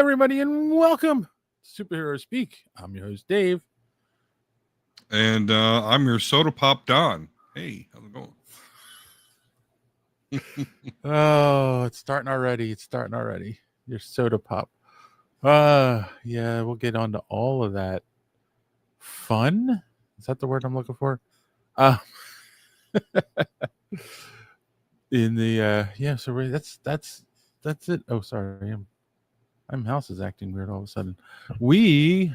everybody, and welcome to Superhero Speak. I'm your host, Dave. And I'm your soda pop Don. Hey, how's it going? Oh, it's starting already. Your soda pop. Yeah, we'll get on to all of that. Fun? Is that the word I'm looking for? Uh, in the yeah, so that's it. Oh, sorry, I'm house is acting weird all of a sudden. We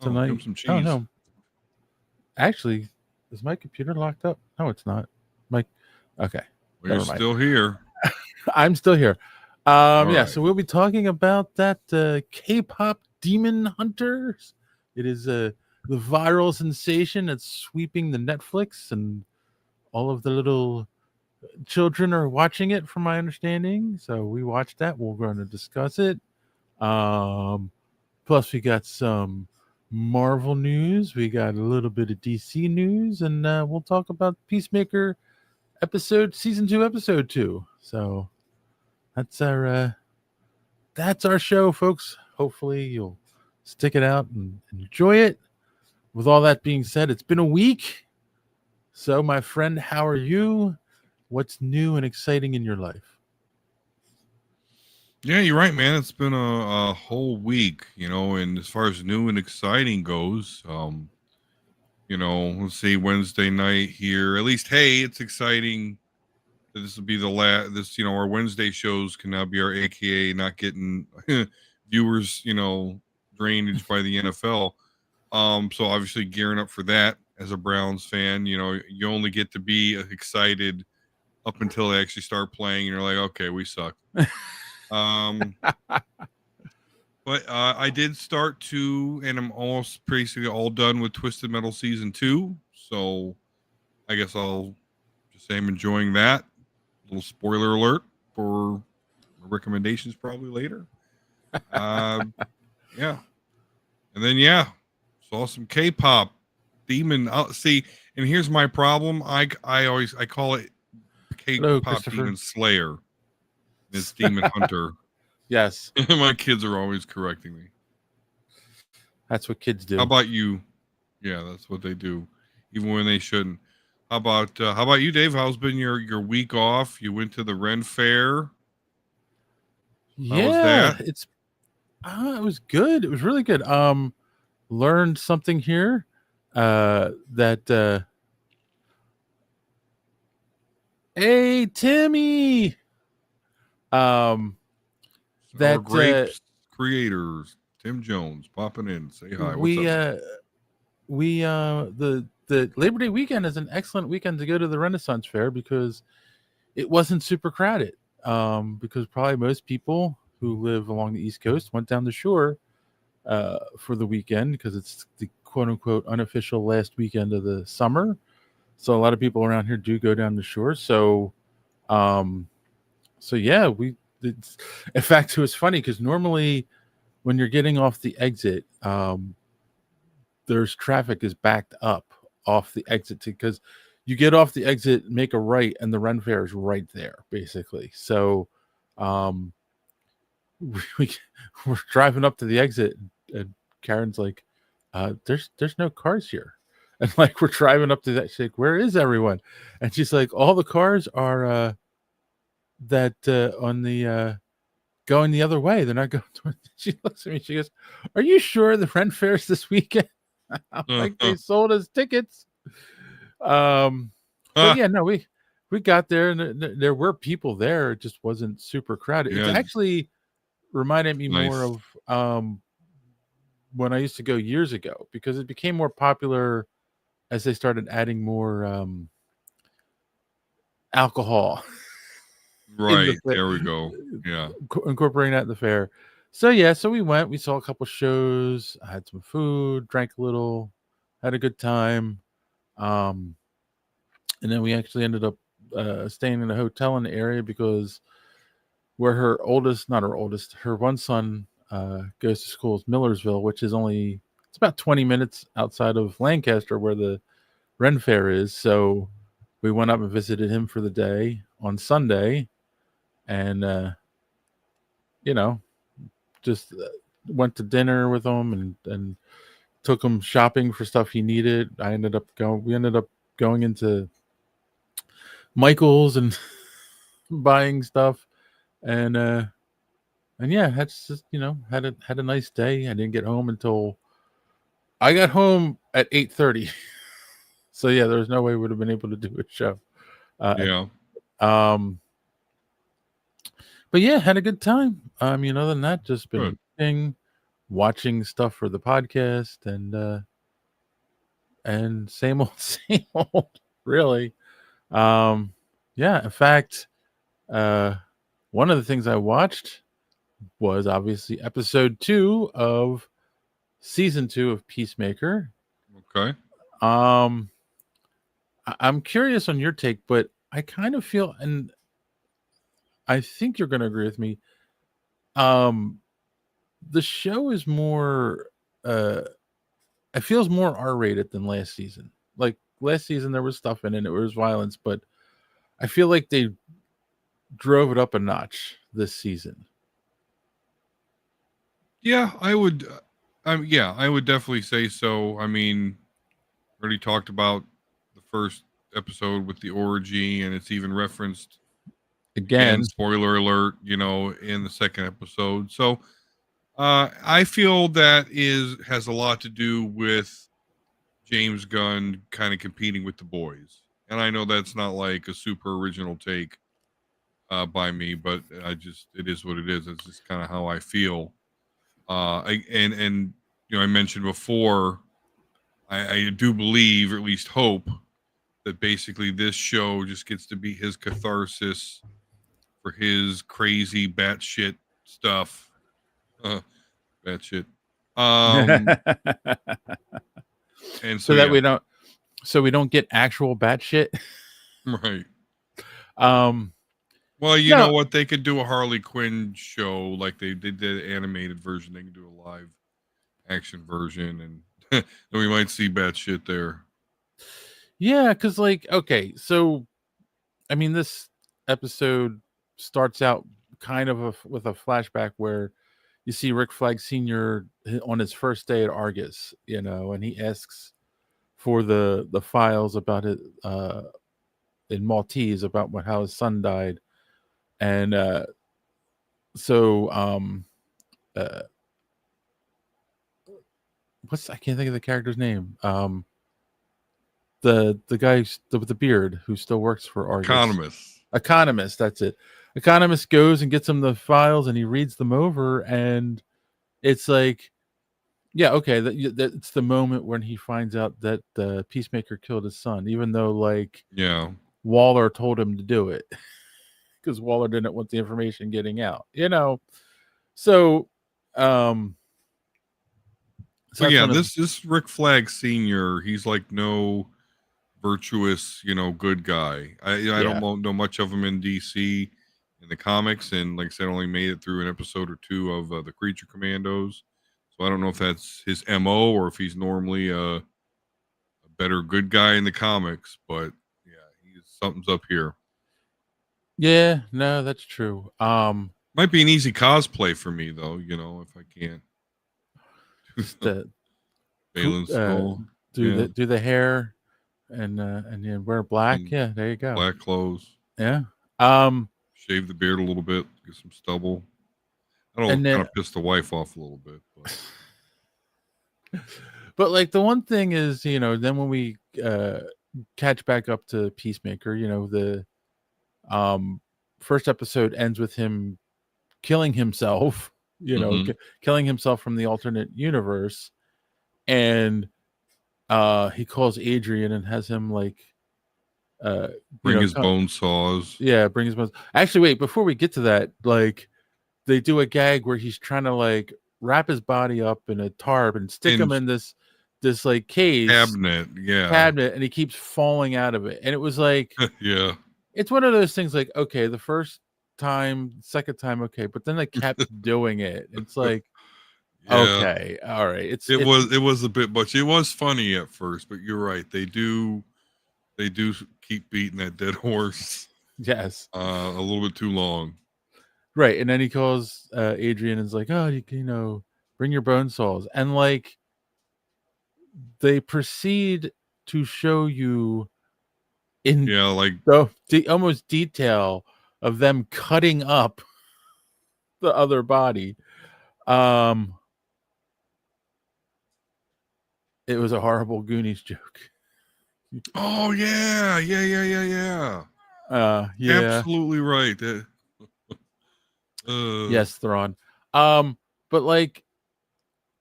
Oh, give tonight. him some Oh cheese. no, actually, is my computer locked up? No, it's not. My okay. Well, you're Never mind. still here. I'm still here. All Yeah, right. so we'll be talking about that K-pop Demon Hunters. It is the viral sensation that's sweeping the Netflix, and all of the little children are watching it, from my understanding. So we watched that. We're going to discuss it. Um, Plus, we got some Marvel news. We got a little bit of DC news, and we'll talk about Peacemaker season 2, episode 2. So that's our show, folks. Hopefully you'll stick it out and enjoy it. With all that being said, it's been a week. So, my friend, how are you? What's new and exciting in your life? Yeah, you're right, man. It's been a whole week, and as far as new and exciting goes, let's see, Wednesday night here. At least, hey, it's exciting that this will be the last. Our Wednesday shows can now be our AKA not getting viewers, drainage by the NFL. So obviously gearing up for that as a Browns fan, you only get to be excited up until they actually start playing, and you're like, okay, we suck. Um, but I did start to, and I'm almost basically all done with Twisted Metal season 2. So I guess I'll just say I'm enjoying that. A little spoiler alert for recommendations probably later. Uh, yeah, and then saw some K-pop Demon. See, and here's my problem. I call it Hello, K-pop Christopher. Demon Slayer. It's Demon Hunter. Yes, My kids are always correcting me. that's what kids How do. about you? Yeah, that's what they do, even when they shouldn't. How about you, Dave? How's been your week off? You went to the Ren Fair. How was Yeah, that? it was good. It was really good. Learned something here. That Hey, Timmy. Um, Sour that Grapes creators Tim Jones popping in. Say hi. What's we up, man? uh we the Labor Day weekend is an excellent weekend to go to the Renaissance Fair because it wasn't super crowded. Because probably most people who live along the East Coast went down the shore for the weekend because it's the quote unquote unofficial last weekend of the summer. So a lot of people around here do go down the shore. Um, so yeah, in fact, it was funny because normally when you're getting off the exit, there's traffic is backed up off the exit because you get off the exit, make a right, and the Ren Fair is right there, basically. So, um, we we're driving up to the exit, and Karen's like, "There's no cars here," and like we're driving up to that, she's like, "Where is everyone?" And she's like, "All the cars are that on the going the other way. They're not going." She looks at me, she goes, "Are you sure the Ren Fair's this weekend?" I'm like, "They sold us tickets." Um, but yeah, no, we got there, and there were people there. It just wasn't super crowded. It Yeah, actually reminded me more nice. of when I used to go years ago because it became more popular as they started adding more alcohol in the Right. There we go. Yeah. incorporating that in the fair. So yeah, so we went. We saw a couple shows. I had some food, drank a little, had a good time. Um, and then we actually ended up staying in a hotel in the area because where her oldest, not her oldest, her one son goes to school is Millersville, which is only it's about 20 minutes outside of Lancaster where the Ren Fair is. So we went up and visited him for the day on Sunday, and you know, just went to dinner with him and took him shopping for stuff he needed. We ended up going into Michael's and buying stuff, and yeah, that's just had a nice day. I didn't get home until I got home at 8:30. So yeah, there was no way we would have been able to do a show. Yeah. Um, but yeah, had a good time. Other than that, just been Good. working, watching stuff for the podcast, and same old, same old, really. Yeah, in fact, uh, one of the things I watched was obviously episode 2 of season 2 of Peacemaker. Okay. Um, I'm curious on your take, but I kind of feel, and I think you're going to agree with me. Um, the show is more, uh, it feels more R-rated than last season. Like last season, there was stuff in it, it was violence, but I feel like they drove it up a notch this season. Yeah, I would. Yeah, I would definitely say so. I mean, already talked about the first episode with the orgy, and it's even referenced again. Again, Spoiler alert! In the second episode. So, I feel that has a lot to do with James Gunn kind of competing with the boys, and I know that's not like a super original take by me, but it is what it is. It's just kind of how I feel. And I mentioned before, I do believe, or at least hope, that basically this show just gets to be his catharsis for his crazy batshit stuff. Batshit. Um, and so so that yeah, we don't get actual bat shit. right. Um, Well, you know no, what? They could do a Harley Quinn show like they did the animated version. They can do a live action version, and then we might see batshit there. yeah, because okay, so I mean, this episode starts out kind of with a flashback where you see Rick Flag Sr. on his first day at Argus, and he asks for the files about it in Maltese about how his son died, and so uh, I can't think of the character's name. The guy with the beard who still works for Argus. Economist. Economist, that's it. Economist goes and gets him the files and he reads them over, and it's like, yeah, okay, it's the moment when he finds out that the Peacemaker killed his son, even though Yeah. Waller told him to do it because Waller didn't want the information getting out. So, um, so But that's yeah, one of this Rick Flag Senior, he's like no virtuous, good guy. I don't yeah, know much of him in DC in the comics, and like I said, only made it through an episode or two of the Creature Commandos. So I don't know if that's his MO or if he's normally a better good guy in the comics. But yeah, something's up here. yeah, no, that's true. Might be an easy cosplay for me though. If I can't. Just Balin's skull. Yeah. do the hair and then wear black. And Yeah, there you go. black clothes. Yeah. Um, Shave the beard a little bit. Get some stubble. That'll and kind then, of piss the wife off a little bit. but the one thing is, then when we catch back up to Peacemaker, the um first episode ends with him killing himself. Mm-hmm. Killing himself from the alternate universe, and he calls Adrian and has him uh Bring his bone saws. yeah, bring his bones. Actually, wait, before we get to that, they do a gag where he's trying to wrap his body up in a tarp and stick him in this case Cabinet. Yeah. cabinet, and he keeps falling out of it. And it was Yeah. it's one of those things okay, the first time, second time, okay, but then they kept doing it. It's Yeah. okay, all right. It was a bit much. It was funny at first, but you're right. They do keep beating that dead horse yes. a little bit too long. Right, and then he calls Adrian and is like, "Oh, you know, bring your bone saws," and like they proceed to show you in Yeah, like the almost detail of them cutting up the other body. Um, it was a horrible Goonies joke. oh yeah, yeah, yeah, yeah, yeah. Yeah, Absolutely right. That, uh, yes, Thrawn. But like,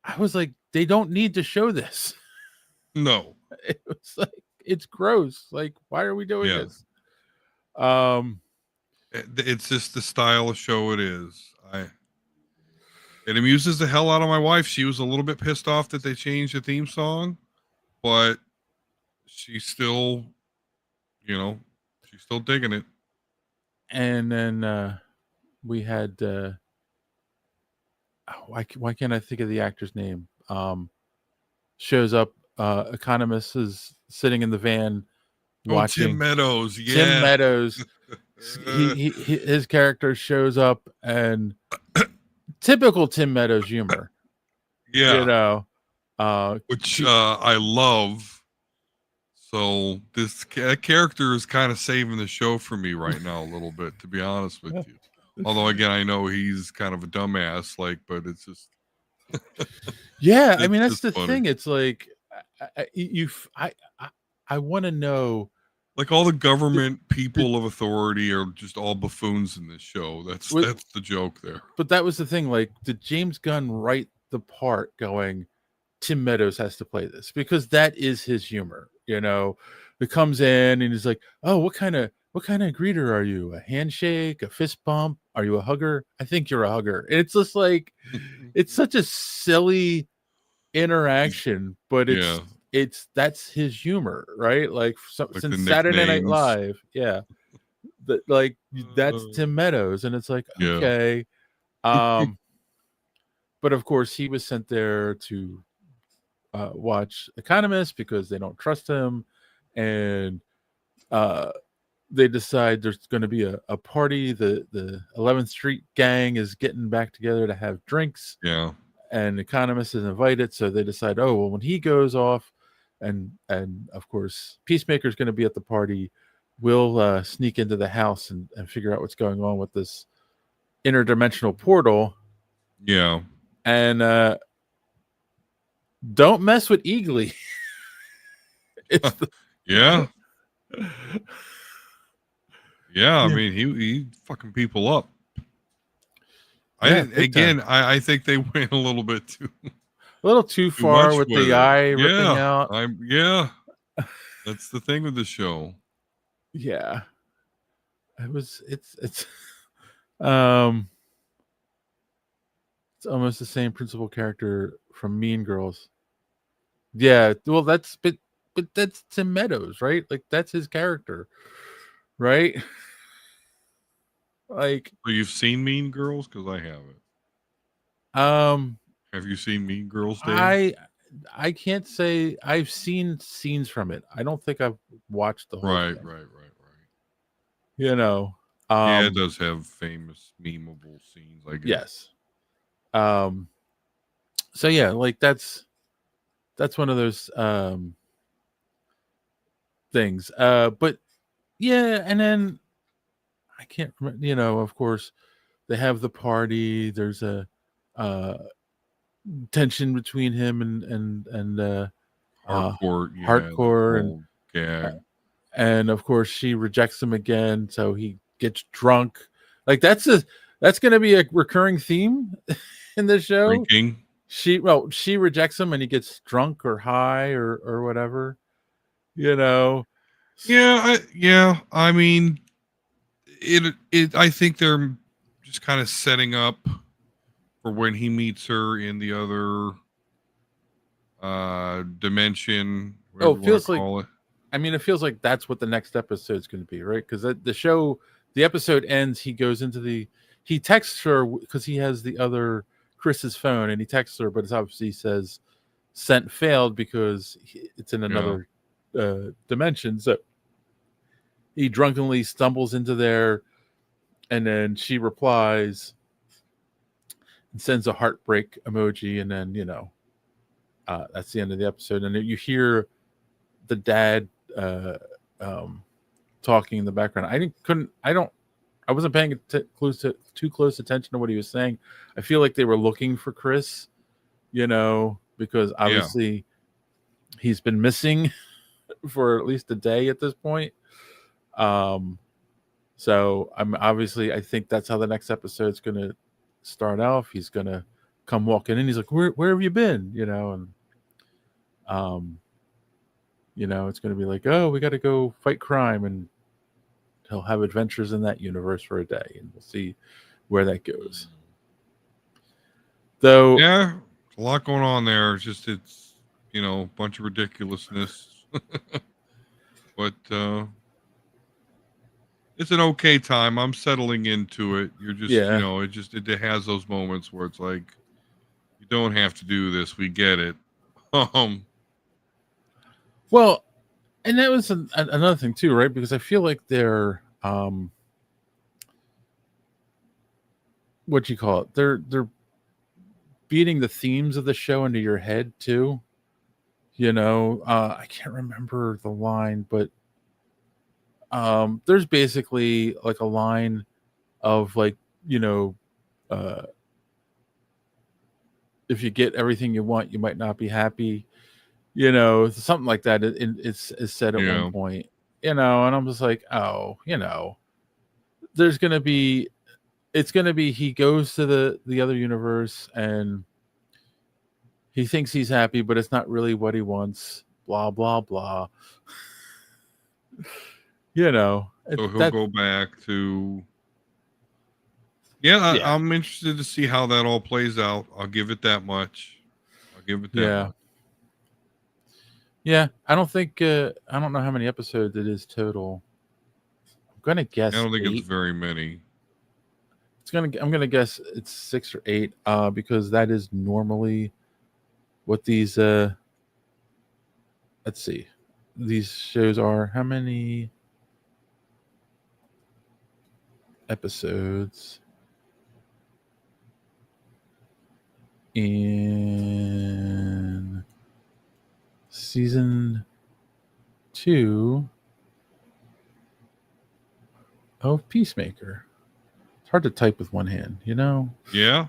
I was like, they don't need to show this. no. It was like, it's gross. Like, why are we doing Yeah. this? Um, It's just the style of show it is. It amuses the hell out of my wife. She was a little bit pissed off that they changed the theme song, but she's still, you know, she's still digging it. and then we had why can't I think of the actor's name? Shows up. Economist is sitting in the van Oh, Tim watching Meadows. Tim Yeah. Meadows. His character shows up and typical Tim Meadows humor, you Yeah. know. Which I love. So this character is kind of saving the show for me right now a little bit, to be honest with you. Although again, I know he's kind of a dumbass, like, but it's just Yeah, I it's mean that's just the funny. thing. It's like I want to know. Like all the Did, government did, people of authority are just all buffoons in this show. That's the joke there. but that was the thing. Like, did James Gunn write the part going? Tim Meadows has to play this because that is his humor. You know, it comes in and he's like, "Oh, what kind of greeter are you? A handshake, a fist bump? Are you a hugger? I think you're a hugger." And it's just like, it's such a silly interaction, but Yeah, it's that's his humor, right? Like like the since Saturday Night nicknames. Live, yeah, that like that's Uh, Tim Meadows, and it's like yeah. okay, um, but of course he was sent there to watch Economist because they don't trust him, and uh, they decide there's going to be a party. The 11th Street gang is getting back together to have drinks, Yeah. and Economist is invited. So they decide, oh well, when he goes off, and of course Peacemaker is going to be at the party. We'll sneak into the house and figure out what's going on with this interdimensional portal. Yeah. And don't mess with Eagly. It's the Yeah. Yeah. I yeah, mean, he fucking people up. yeah, big time. I think they went a little bit A little too too far much with with the it. eye ripping Yeah. out. Yeah. That's the thing with the show. Yeah, it's um it's almost the same principal character from Mean Girls. Yeah, well but that's Tim Meadows, right? Like that's his character, right? Like So you've seen Mean Girls? Because I haven't. um Have you seen Mean Girls, Dave? I I can't say I've seen scenes from it. I don't think I've watched the whole Right, thing. right, right, right. You know. Yeah, it does have famous memeable scenes, I guess. Yes. Um so yeah, like that's one of those things. But yeah, and then I can't remember, you know, of course they have the party. There's a uh tension between him and uh Hardcore, yeah, that hardcore whole uh, gag. and of course she rejects him again, so he gets drunk. Like that's gonna be a recurring theme in the show. Drinking. She rejects him and he gets drunk or high or whatever, you know. Yeah, I mean, I think they're just kind of setting up for when he meets her in the other dimension, Oh, whatever it you want to feels like call it. I mean, it feels like that's what the next episode is going to be, right? Because the show, the episode ends. He goes into he texts her because he has the other Chris's phone, and he texts her, but it's obviously says sent failed because it's in Yeah. another dimension. So he drunkenly stumbles into there, And then she replies and sends a heartbreak emoji, and then that's the end of the episode. And then you hear the dad uh, um, talking in the background. I wasn't paying too close attention to what he was saying. I feel like they were looking for Chris, because Yeah. obviously he's been missing for at least a day at this point. Um, so I think that's how the next episode's gonna start off. He's gonna come walking in. He's like, "Where have you been?" And um, it's gonna be like, "Oh, we got to go fight crime," and he'll have adventures in that universe for a day, and we'll see where that goes. Though, Yeah, a lot going on there. It's a bunch of ridiculousness. But it's an okay time. I'm settling into it. You're just, yeah. it has those moments where it's like, you don't have to do this. We get it. Um, Well, and that was another thing too, right? Because I feel like they're what you call it? They're beating the themes of the show into your head too. I can't remember the line, but there's basically like a line of like, uh, if you get everything you want, you might not be happy. Something like that. It's said at one yeah. point. And I'm just like, oh, there's gonna be it's gonna be he goes to the other universe and he thinks he's happy, but it's not really what he wants. Blah blah blah. So he'll That go back to. Yeah, yeah I'm interested to see how that all plays out. I'll give it that much. I'll give it that yeah much. yeah. I don't know how many episodes it is total. I'm gonna I guess don't think it's 8. very many. I'm gonna guess it's 6 or 8. Because that is normally what these let's see, these shows are. How many episodes in season 2 of Peacemaker? It's hard to type with one hand, Yeah,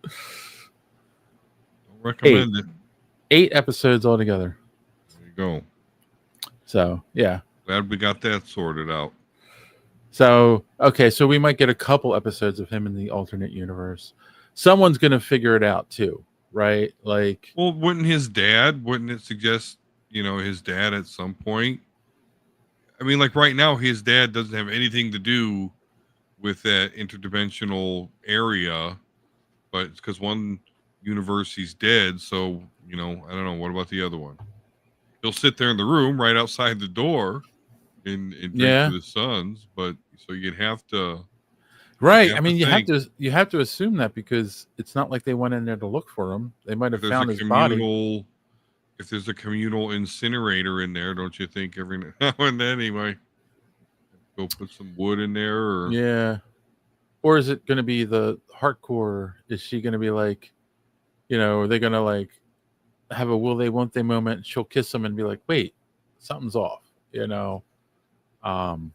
don't Eight. recommend it. 8 episodes altogether. There you go. So yeah. Glad we got that sorted out. So okay, so we might get a couple episodes of him in the alternate universe. Someone's gonna figure it out too, right? Like, Well, wouldn't it suggest, his dad at some point? I mean, like right now, his dad doesn't have anything to do with that interdimensional area, but it's because one universe he's dead. So, I don't know. What about the other one? He'll sit there in the room right outside the door and drink yeah, with his sons. But so you'd right. I have to mean, think you have to assume that because it's not like they went in there to look for him. They might if have there's a found his body. communal, if there's a communal incinerator in there, don't you think every now and then anyway, go put some wood in there or Yeah. Or is it going to be the hardcore? Is she going to be like, are they going to like have a will they won't they moment? She'll kiss him and be like, wait, something's off. Um,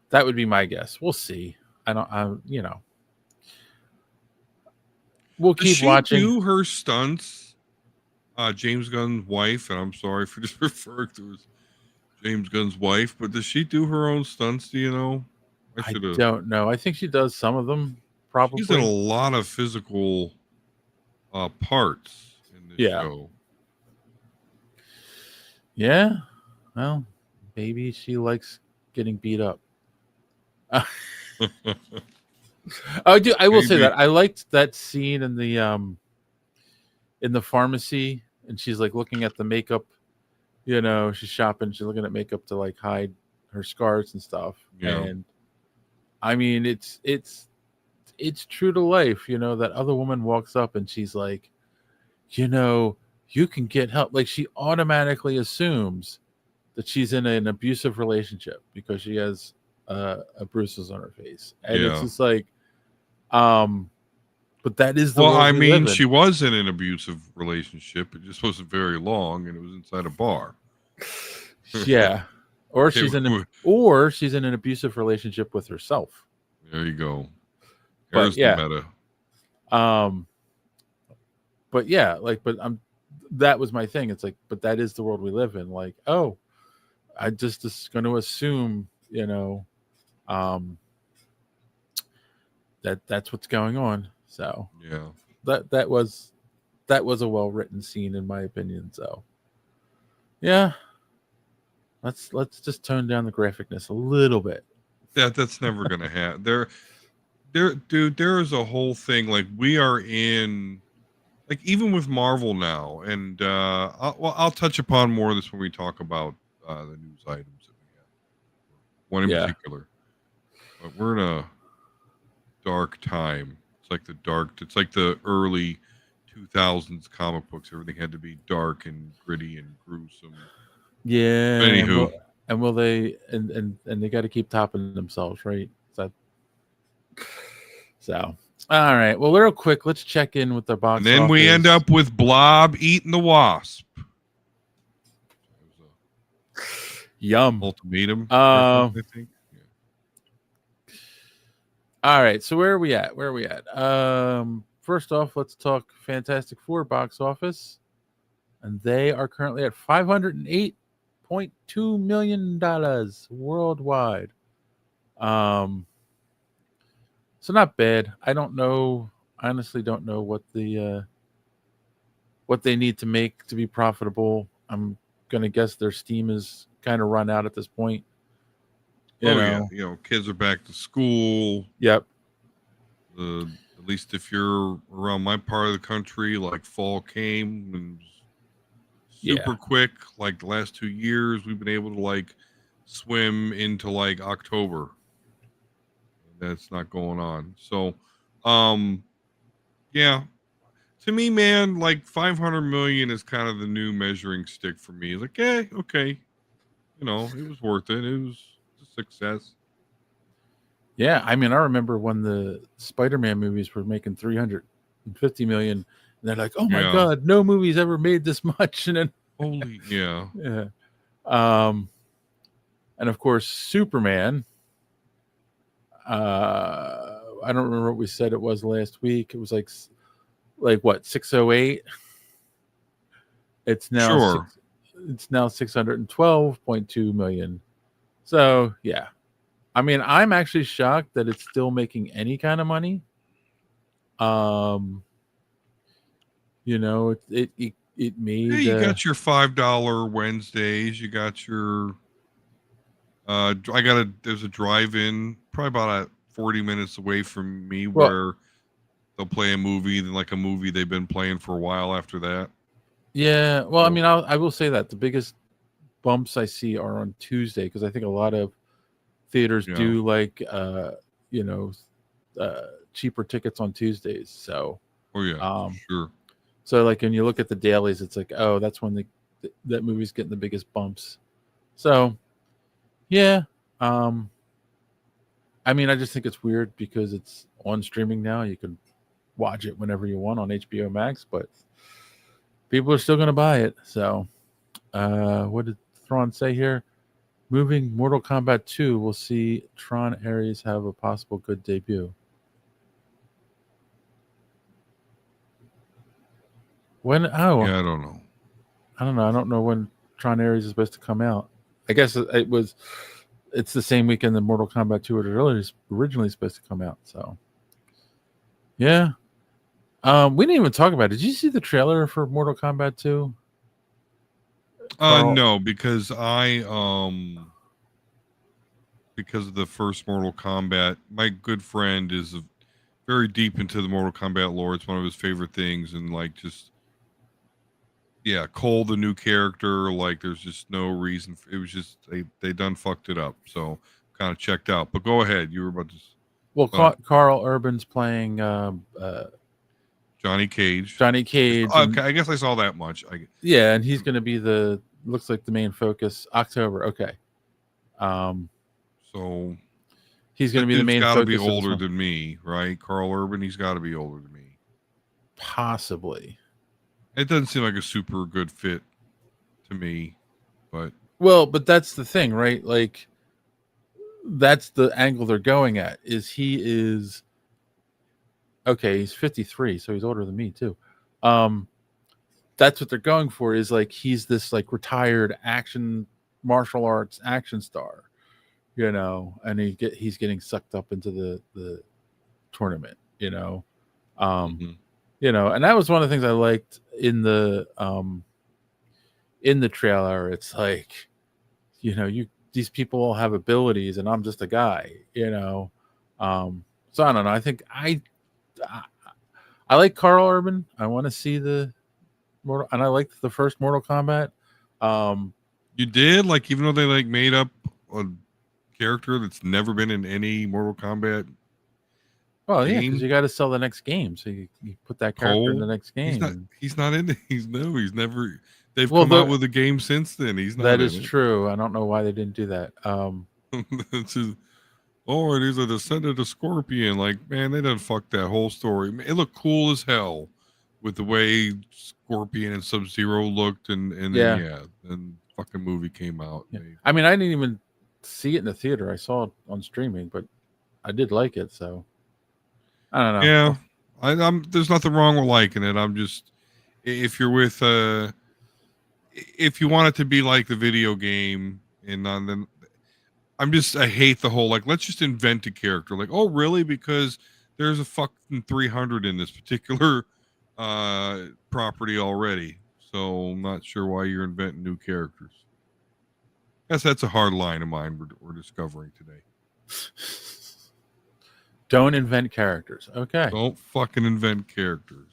that would be my guess. We'll see. I don't. We'll does keep she watching. do her stunts? James Gunn's wife, and I'm sorry for just referring to her as James Gunn's wife, but does she do her own stunts? Do you know? I I should have. don't know. I think she does some of them, She's in a probably. lot of physical parts in this Yeah. show. Yeah. Well, maybe she likes getting beat up. I do. I will say Maybe. that I liked that scene in the pharmacy, and she's like looking at the makeup. She's shopping. She's looking at makeup to like hide her scars and stuff. Yeah. And I mean, it's true to life. That other woman walks up and she's like, you can get help. Like she automatically assumes that she's in an abusive relationship because she has bruises on her face, and it's Yeah. just like, but that is the Well, world I we live mean, in. she was in an abusive relationship. It just wasn't very long, and it was inside a bar. Yeah, or Okay, she's in an abusive relationship with herself. there you go. But There's the yeah, meta. um, but yeah, like, but that was my thing. It's like, but that is the world we live in. Like, oh, I just going to assume, um, that's what's going on. So Yeah. that was a well written scene in my opinion. So yeah, let's just tone down the graphicness a little bit. That's never gonna happen. Dude, there is a whole thing like we are in, like even with Marvel now, and I'll touch upon more of this when we talk about the news items that we have. One in Yeah, particular, but we're in a dark time. It's like the early 2000s comic books. Everything had to be dark and gritty and gruesome. yeah, Anywho, and will they and they got to keep topping themselves, right? So all right. Well, real quick, let's check in with the and box then we end office. up with Blob eating the wasp. It was Yum. a ultimatum reference, Uh, I think. Yeah. all right. So where are we at? First off, let's talk Fantastic Four box office, and they are currently at $508.2 million worldwide. So not bad. I don't know. I honestly don't know what they need to make to be profitable. I'm gonna guess their steam is kind of run out at this point. You Oh yeah, know. kids are back to school. Yep. At least if you're around my part of the country, like fall came and was Yeah. super quick. Like the last 2 years, we've been able to like swim into like October. That's not going on. So, um, yeah, to me, man, like 500 million is kind of the new measuring stick for me. It's like, okay, it was worth it. It was a success. Yeah. I mean, I remember when the Spider-Man movies were making 350 million, and they're like, "Oh my Yeah. god, no movie's ever made this much." And then, Holy, yeah. yeah. Um, and of course, Superman. I don't remember what we said it was last week. It was like what 608. It's now Sure. six. It's now 612.2 million. So yeah, I mean, I'm actually shocked that it's still making any kind of money. Um, it Yeah, made you got your $5 Wednesdays. You got your there's a drive-in probably about 40 minutes away from me well, where they'll play a movie, then like a movie they've been playing for a while after that. yeah. Well, I So, mean, I will say that the biggest bumps I see are on Tuesday because I think a lot of theaters yeah. do like you know cheaper tickets on Tuesdays. So Oh yeah, for um, sure. so like when you look at the dailies, it's like, oh, that's when that movie's getting the biggest bumps. So yeah, um, I mean, I just think it's weird because it's on streaming now. You can watch it whenever you want on HBO Max, but people are still going to buy it. So, what did Thrawn say here? Moving Mortal Kombat 2 will see Tron Ares have a possible good debut. When? Oh, Yeah, I don't know. I don't know. I don't know when Tron Ares is supposed to come out. I guess it was. It's the same weekend that Mortal Kombat 2 was originally supposed to come out. So, yeah. We didn't even talk about it. Did you see the trailer for Mortal Kombat 2? Carl? No, because because of the first Mortal Kombat, my good friend is very deep into the Mortal Kombat lore. It's one of his favorite things, and like just yeah, Cole, the new character, like there's just no reason. It was just they done fucked it up. So kind of checked out. But go ahead, you were about to. Well, Uh, Carl Urban's playing Johnny Cage. Johnny Cage, Okay, and I guess I saw that much. yeah, and he's going to be looks like the main focus. October, okay. Um, So He's going to That be the dude's main got to be focus of this older one. than me, right? Carl Urban, he's got to be older than me. Possibly. It doesn't seem like a super good fit to me, but Well, but that's the thing, right? Like, that's the angle they're going at. Is he is okay? He's 53, so he's older than me too. That's what they're going for. Is like he's this like retired martial arts action star, and he's getting sucked up into the tournament, mhm. and that was one of the things I liked in the trailer. It's like, these people all have abilities and I'm just a guy, so I don't know. I think I like Carl Urban. I want to see the Mortal, and I liked the first Mortal Kombat. You did, like, even though they like made up a character that's never been in any Mortal Kombat Well, yeah, because game. you got to sell the next game, so you put that character in the Cole, next game. He's not in it. He's never. They've Well, come out with a game since then. He's not that in is it. true. I don't know why they didn't do that. It's just, oh, and he's a descendant of Scorpion. Like, man, they done fucked that whole story. It looked cool as hell with the way Scorpion and Sub-Zero looked, and then then fucking movie came out. Yeah. I mean, I didn't even see it in the theater. I saw it on streaming, but I did like it, so I don't know. Yeah, I'm. There's nothing wrong with liking it. I'm just, if you're with if you want it to be like the video game, and then I hate the whole like, let's just invent a character. Like, oh really? Because there's a fucking 300 in this particular property already. So I'm not sure why you're inventing new characters. Guess that's a hard line of mine we're discovering today. Don't invent characters. Okay. Don't fucking invent characters.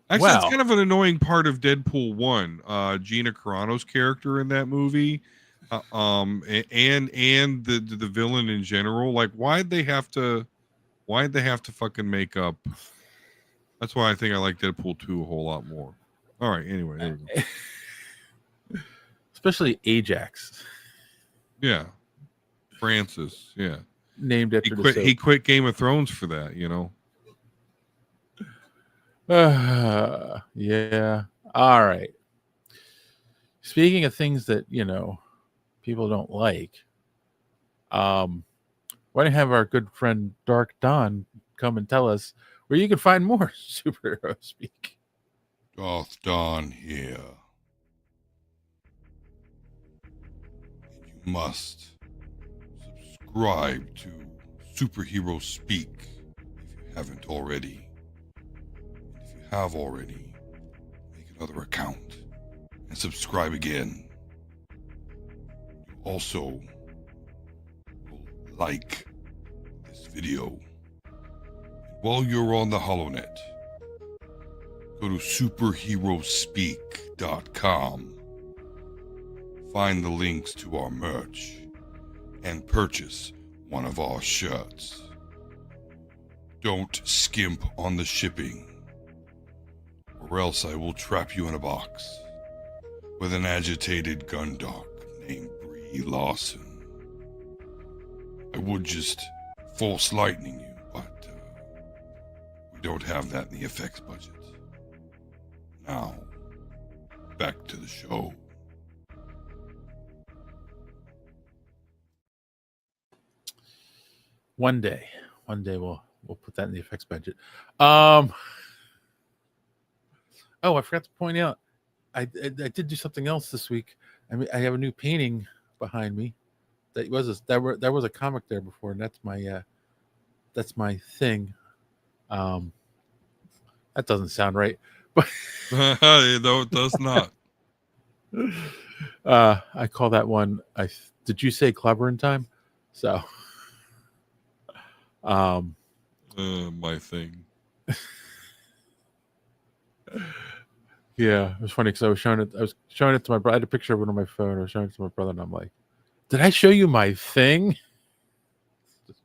Actually, that's kind of an annoying part of Deadpool 1. Gina Carano's character in that movie, and the villain in general. Like, why'd they have to fucking make up? That's why I think I like Deadpool 2 a whole lot more. All right, anyway, there we go. Especially Ajax. Yeah. Francis, yeah. Named after he quit Game of Thrones for that, Yeah. All right. Speaking of things that, people don't like, why don't you have our good friend Dark Dawn come and tell us where you can find more superhero speak? Darth Dawn here. You must subscribe to Superhero Speak if you haven't already. And if you have already, make another account and subscribe again. You also will like this video. And while you're on the HoloNet, go to superheroespeak.com. Find the links to our merch and purchase one of our shirts. Don't skimp on the shipping, or else I will trap you in a box with an agitated gundog named Brie Lawson. I would just force lightning you, but we don't have that in the effects budget. Now, back to the show. One day we'll put that in the effects budget. Oh, I forgot to point out, I did do something else this week. I mean, I have a new painting behind me. There was a comic there before, and that's my thing. That doesn't sound right, but no, it does not. I call that one. Did you say clever in time? So. My thing. Yeah, it was funny because I was showing it to my brother. I had a picture of it on my phone. I was showing it to my brother, and I'm like, "Did I show you my thing?" It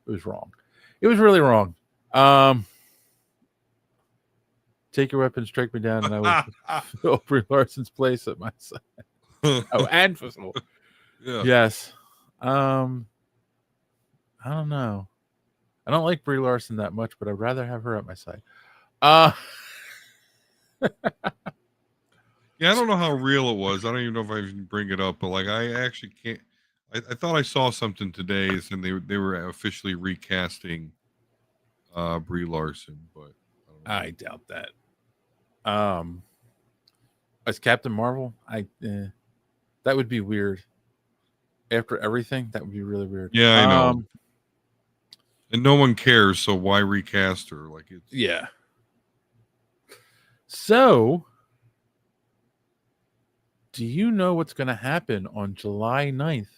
was wrong. It was really wrong. Take your weapon, strike me down, and I will fill Brie Larson's place at my side. Oh, and Festival. Yeah. Yes. I don't know. I don't like Brie Larson that much, but I'd rather have her at my side. Uh Yeah, I don't know how real it was. I don't even know if I even bring it up, but like I actually can't. I thought I saw something today, and they were officially recasting Brie Larson, but I don't know. I doubt that. Um as Captain Marvel, that would be weird. After everything, that would be really weird. Yeah, I know. And no one cares, so why recast her? Like it's Yeah. So, do you know what's going to happen on July 9th,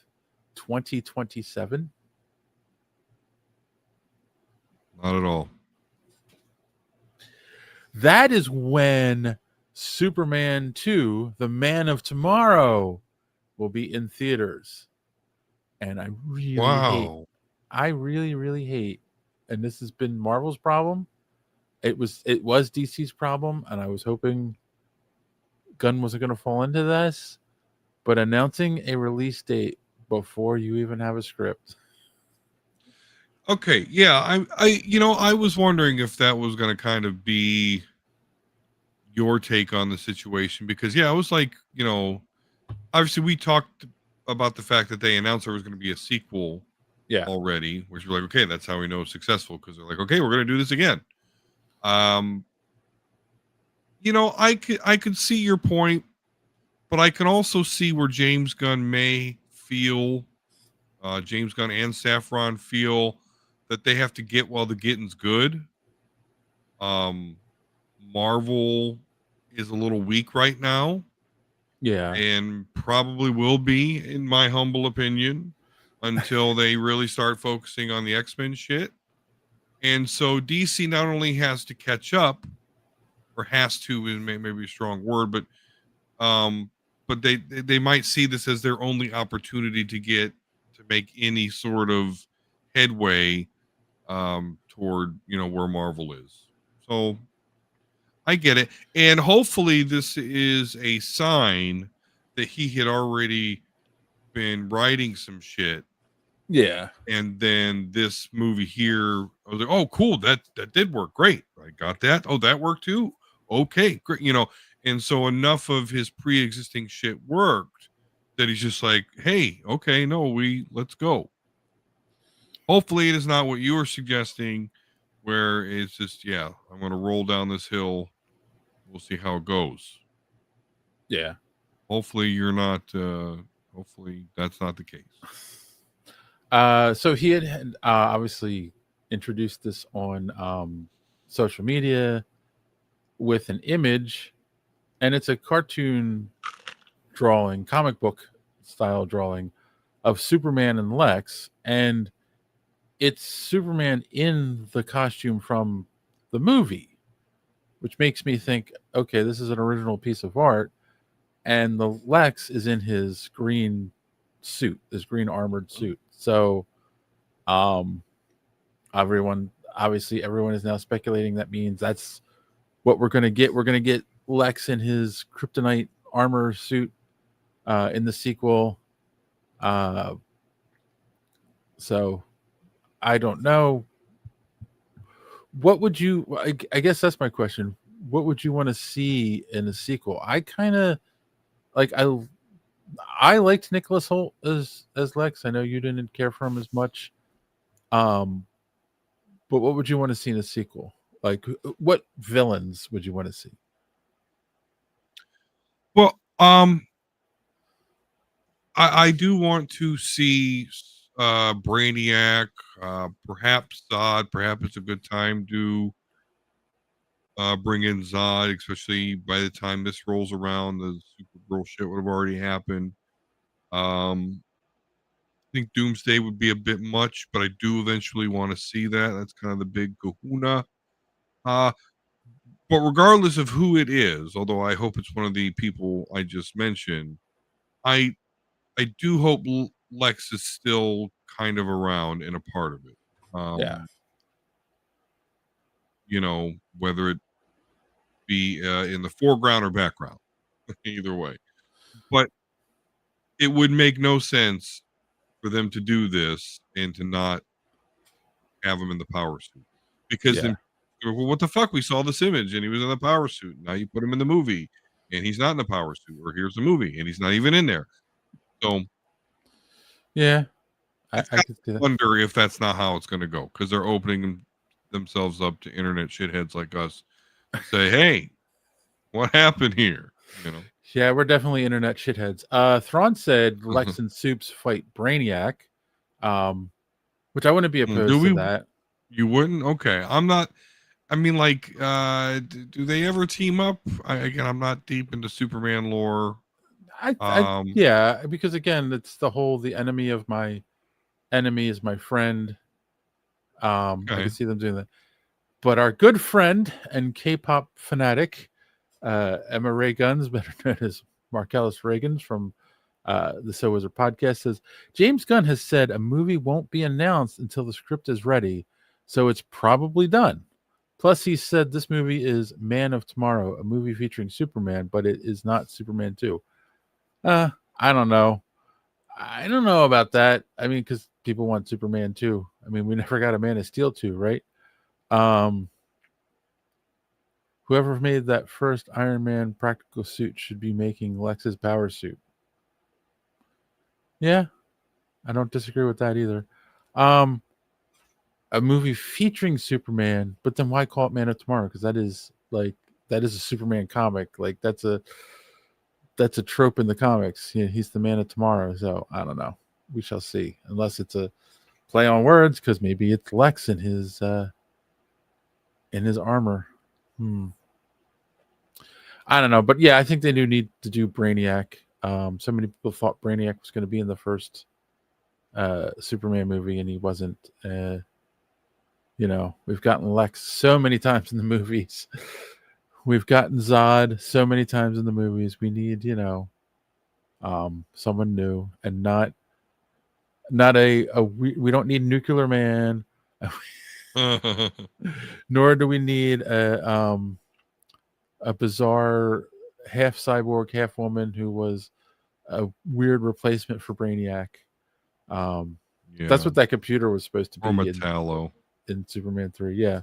2027? not at all. That is when Superman 2, The Man of Tomorrow, will be in theaters. And Wow. I really, really hate, and this has been Marvel's problem. It was DC's problem, and I was hoping Gunn wasn't going to fall into this. But announcing a release date before you even have a script. Okay, yeah, I was wondering if that was going to kind of be your take on the situation because yeah, I was like, obviously we talked about the fact that they announced there was going to be a sequel Yeah. already, which we're like, okay, that's how we know it's successful because they're like, okay, we're going to do this again. Um, I could see your point, but I can also see where James Gunn may feel, James Gunn and Saffron feel that they have to get while the getting's good. Um, Marvel is a little weak right now Yeah. and probably will be, in my humble opinion, until they really start focusing on the X-Men shit. And so DC not only has to catch up, or has to is maybe a strong word, um, but they might see this as their only opportunity to make any sort of headway toward where Marvel is. So I get it. And hopefully this is a sign that he had already been writing some shit. Yeah. And then this movie here, I was like, oh, cool. That did work. Great. I got that. Oh, that worked too. Okay, great. And so enough of his pre-existing shit worked that he's just like, hey, okay, no, let's go. Hopefully it is not what you were suggesting, where it's just, yeah, I'm gonna roll down this hill. We'll see how it goes. Yeah. Hopefully you're not hopefully that's not the case. So he had obviously introduced this on social media with an image, and it's a cartoon drawing, comic book style drawing of Superman and Lex, and it's Superman in the costume from the movie, which makes me think, okay, this is an original piece of art, and the Lex is in his green suit, this green armored suit. So, everyone is now speculating that means that's what we're going to get. We're going to get Lex in his kryptonite armor suit in the sequel. So I don't know. What would you? I guess that's my question. What would you want to see in a sequel? I kind of like. I liked Nicholas Holt as Lex. I know you didn't care for him as much. Um, but what would you want to see in a sequel? Like, what villains would you want to see? Well, I do want to see Brainiac, perhaps Zod. Perhaps it's a good time to bring in Zod, especially by the time this rolls around, the Supergirl shit would have already happened. I think Doomsday would be a bit much, but I do eventually want to see that. That's kind of the big kahuna. Uh, but regardless of who it is, although I hope it's one of the people I just mentioned, I I do hope Lex is still kind of around and a part of it. Yeah, Whether it be in the foreground or background, either way. But it would make no sense for them to do this and to not have him in the power suit, because Yeah. then, well, what the fuck? We saw this image and he was in the power suit. Now you put him in the movie and he's not in the power suit, or here's the movie and he's not even in there. So Yeah. it's I got could see to that. wonder if that's not how it's going to go, because they're opening themselves up to internet shitheads like us to say, "Hey, what happened here?" You know. Yeah, we're definitely internet shitheads. Thrawn said Lex and Soups fight Brainiac, which I wouldn't be Do opposed to we? that. You wouldn't? Okay, I'm not. I mean, like, do they ever team up? Again, I'm not deep into Superman lore. Yeah, because again, it's the whole the enemy of my enemy is my friend. I Okay. can see them doing that. But our good friend and K-pop fanatic, Emma Ray Guns, better known as Marcellus Reagans from the So Wizard podcast, says James Gunn has said a movie won't be announced until the script is ready, so it's probably done. Plus, he said this movie is Man of Tomorrow, a movie featuring Superman, but it is not Superman 2. I don't know. I don't know about that. I mean, because people want Superman 2. I mean, we never got a Man of Steel 2, right? Whoever made that first Iron Man practical suit should be making Lex's power suit. Yeah, I don't disagree with that either. A movie featuring Superman, but then why call it Man of Tomorrow? Because that is a Superman comic. Like that's a trope in the comics. You know, he's the Man of Tomorrow. So I don't know. We shall see. Unless it's a play on words, because maybe it's Lex in his armor. I don't know, but yeah, I think they do need to do Brainiac. So many people thought Brainiac was going to be in the first Superman movie, and he wasn't. We've gotten Lex so many times in the movies. We've gotten Zod so many times in the movies. We need, someone new, and not we don't need Nuclear Man, nor do we need a bizarre half cyborg, half woman who was a weird replacement for Brainiac. That's what that computer was supposed to be in Superman 3. Yeah.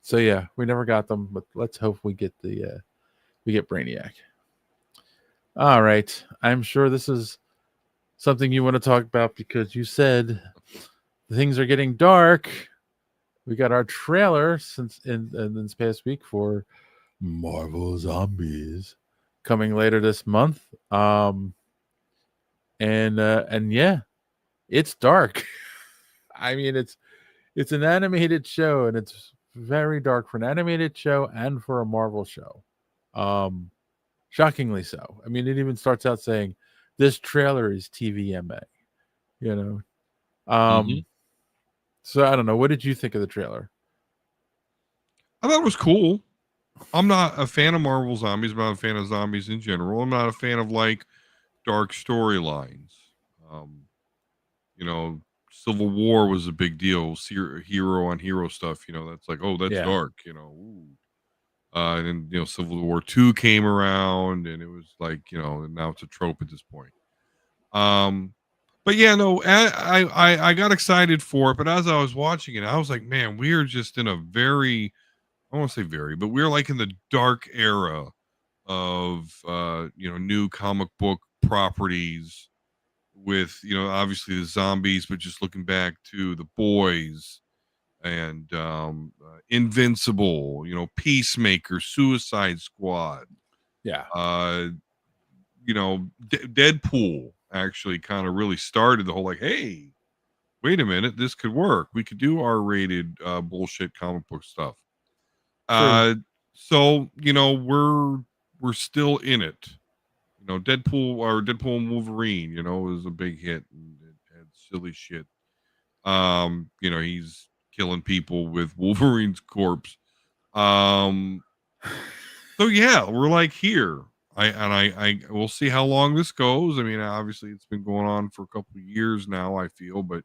So yeah, we never got them, but let's hope we get Brainiac. All right. I'm sure this is something you want to talk about because you said things are getting dark. We got our trailer since in this past week for Marvel Zombies coming later this month. And yeah, it's dark. I mean, it's an animated show, and it's very dark for an animated show and for a Marvel show. Shockingly so. I mean, it even starts out saying this trailer is TVMA. So I don't know. What did you think of the trailer? I thought it was cool. I'm not a fan of Marvel Zombies, but I'm a fan of zombies in general. I'm not a fan of like dark storylines. Civil War was a big deal. Hero on hero stuff. That's like, oh, that's dark. And then Civil War 2 came around, and it was like, now it's a trope at this point. But yeah, no, I got excited for it, but as I was watching it, I was like, man, we are just in a very, I won't say very, but we're like in the dark era of new comic book properties with obviously the zombies, but just looking back to the Boys and Invincible, Peacemaker, Suicide Squad. Yeah. Deadpool actually kind of really started the whole like, hey, wait a minute, this could work. We could do R-rated bullshit comic book stuff. So we're still in it. Deadpool and Wolverine, was a big hit and it had silly shit. He's killing people with Wolverine's corpse. So yeah, we're like here. I we'll see how long this goes. I mean, obviously it's been going on for a couple of years now, I feel, but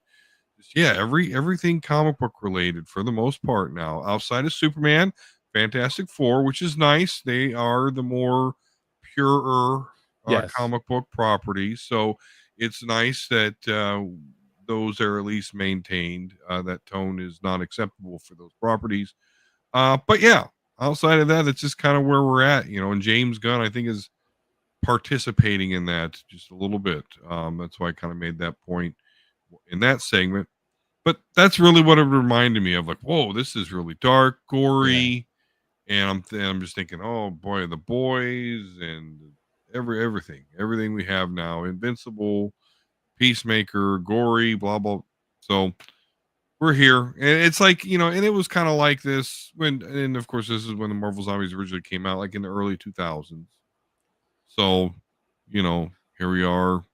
just, yeah, everything comic book related for the most part now, outside of Superman, Fantastic Four, which is nice. They are the more purer Yes. comic book properties. So it's nice that those are at least maintained. That tone is not acceptable for those properties. But yeah, outside of that, it's just kind of where we're at, and James Gunn, I think, is participating in that just a little bit. That's why I kind of made that point in that segment. But that's really what it reminded me of. Like, whoa, this is really dark, gory, and I'm just thinking, oh boy, the boys and everything we have now, Invincible, Peacemaker, gory, blah blah. So we're here, and it's like, and it was kind of like this and of course this is when the Marvel Zombies originally came out, like in the early 2000s. So, here we are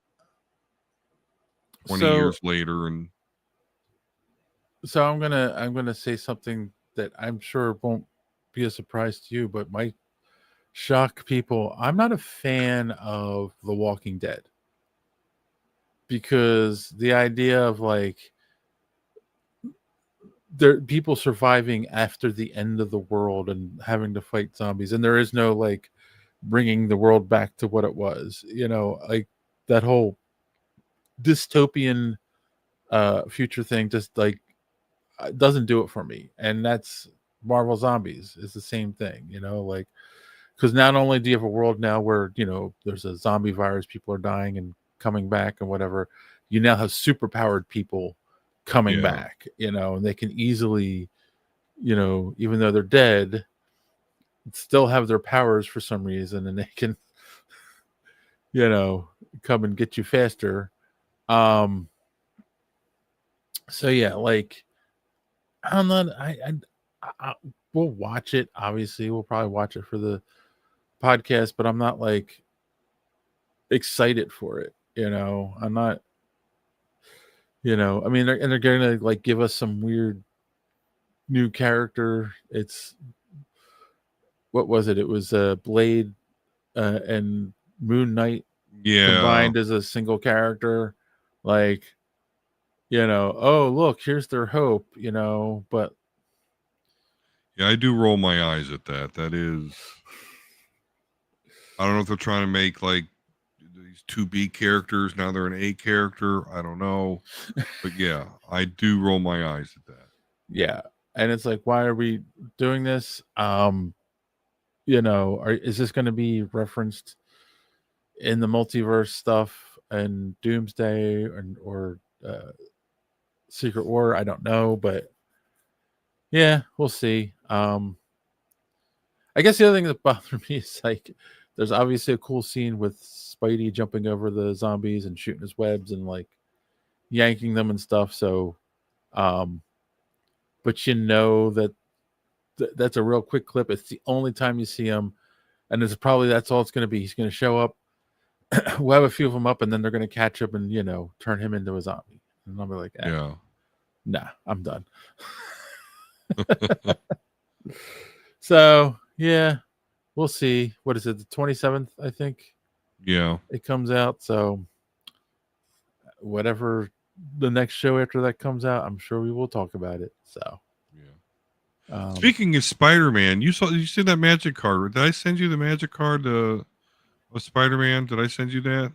20 So years later, and so I'm gonna say something that I'm sure won't be a surprise to you, but might shock people. I'm not a fan of The Walking Dead because the idea of like there people surviving after the end of the world and having to fight zombies, and there is no like bringing the world back to what it was, like that whole dystopian future thing just like doesn't do it for me. And that's Marvel Zombies is the same thing, like because not only do you have a world now where there's a zombie virus, people are dying and coming back and whatever, you now have superpowered people coming yeah, back, and they can easily, even though they're dead, still have their powers for some reason, and they can, come and get you faster. Um, so yeah, like I'm not, I we'll watch it. Obviously, we'll probably watch it for the podcast, but I'm not like excited for it. I'm not. I mean, they're gonna like give us some weird new character. It's what was it? It was Blade and Moon Knight yeah, combined as a single character. Like, oh look, here's their hope. But yeah. I do roll my eyes at that. That is, I don't know if they're trying to make like these two B characters, now they're an A character. I don't know, but yeah, I do roll my eyes at that. yeah, and it's like, why are we doing this? Is this going to be referenced in the multiverse stuff and Doomsday or Secret War? I don't know, but yeah, we'll see. I guess the other thing that bothered me is like there's obviously a cool scene with Spidey jumping over the zombies and shooting his webs and like yanking them and stuff. So, um, but that that's a real quick clip. It's the only time you see him, and it's probably that's all it's going to be. He's going to show up. We'll have a few of them up, and then they're going to catch up and turn him into a zombie. And I'll be like, Yeah. nah, I'm done. So yeah, we'll see. What is it? The 27th, I think. Yeah. It comes out. So whatever the next show after that comes out, I'm sure we will talk about it. So yeah. Speaking of Spider-Man, you see that magic card. Did I send you the magic card of Spider-Man? Did I send you that?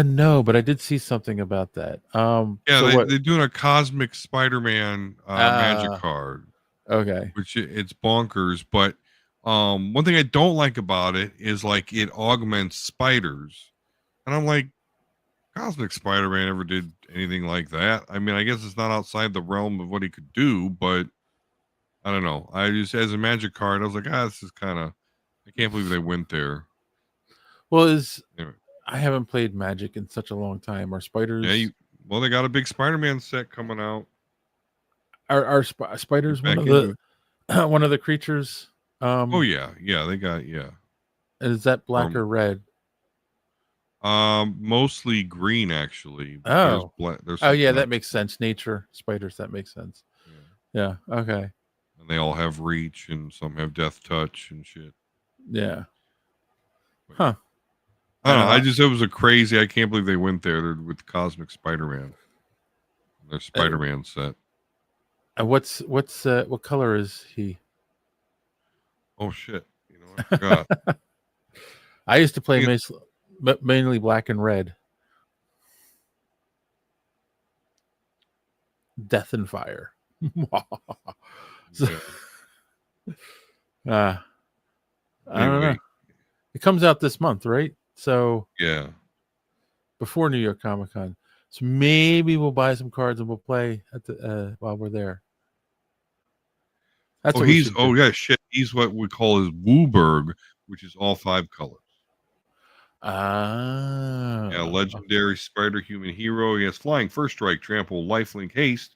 No, but I did see something about that. Yeah, So what? they're doing a cosmic Spider-Man magic card. Okay. Which it's bonkers, but one thing I don't like about it is like it augments spiders. And I'm like, Cosmic Spider-Man ever did anything like that? I mean, I guess it's not outside the realm of what he could do, but I don't know. I just, as a magic card, I was like, this is kind of, I can't believe they went there. Well, Anyway. I haven't played Magic in such a long time. Are spiders? Yeah, well, they got a big Spider-Man set coming out. Are spiders one of one of the creatures? Oh yeah, they got Is that black or red? Mostly green actually. But Oh, there's yeah, black. that makes sense. Nature spiders, that makes sense. Yeah. Okay. And they all have reach, and some have death touch and shit. Yeah. Huh. I don't know. It was a crazy. I can't believe they went there with Cosmic Spider-Man. Their Spider-Man set. And what color is he? Oh shit! I forgot. I used to play mainly black and red. Death and Fire. So, Yeah. I don't know. It comes out this month, right? So Yeah. before New York Comic Con. So maybe we'll buy some cards and we'll play at the while we're there. That's what we should do. yeah, shit. He's what we call his Wooberg, which is all 5 colors. Yeah, legendary spider human hero. He has flying, first strike, trample, lifelink, haste.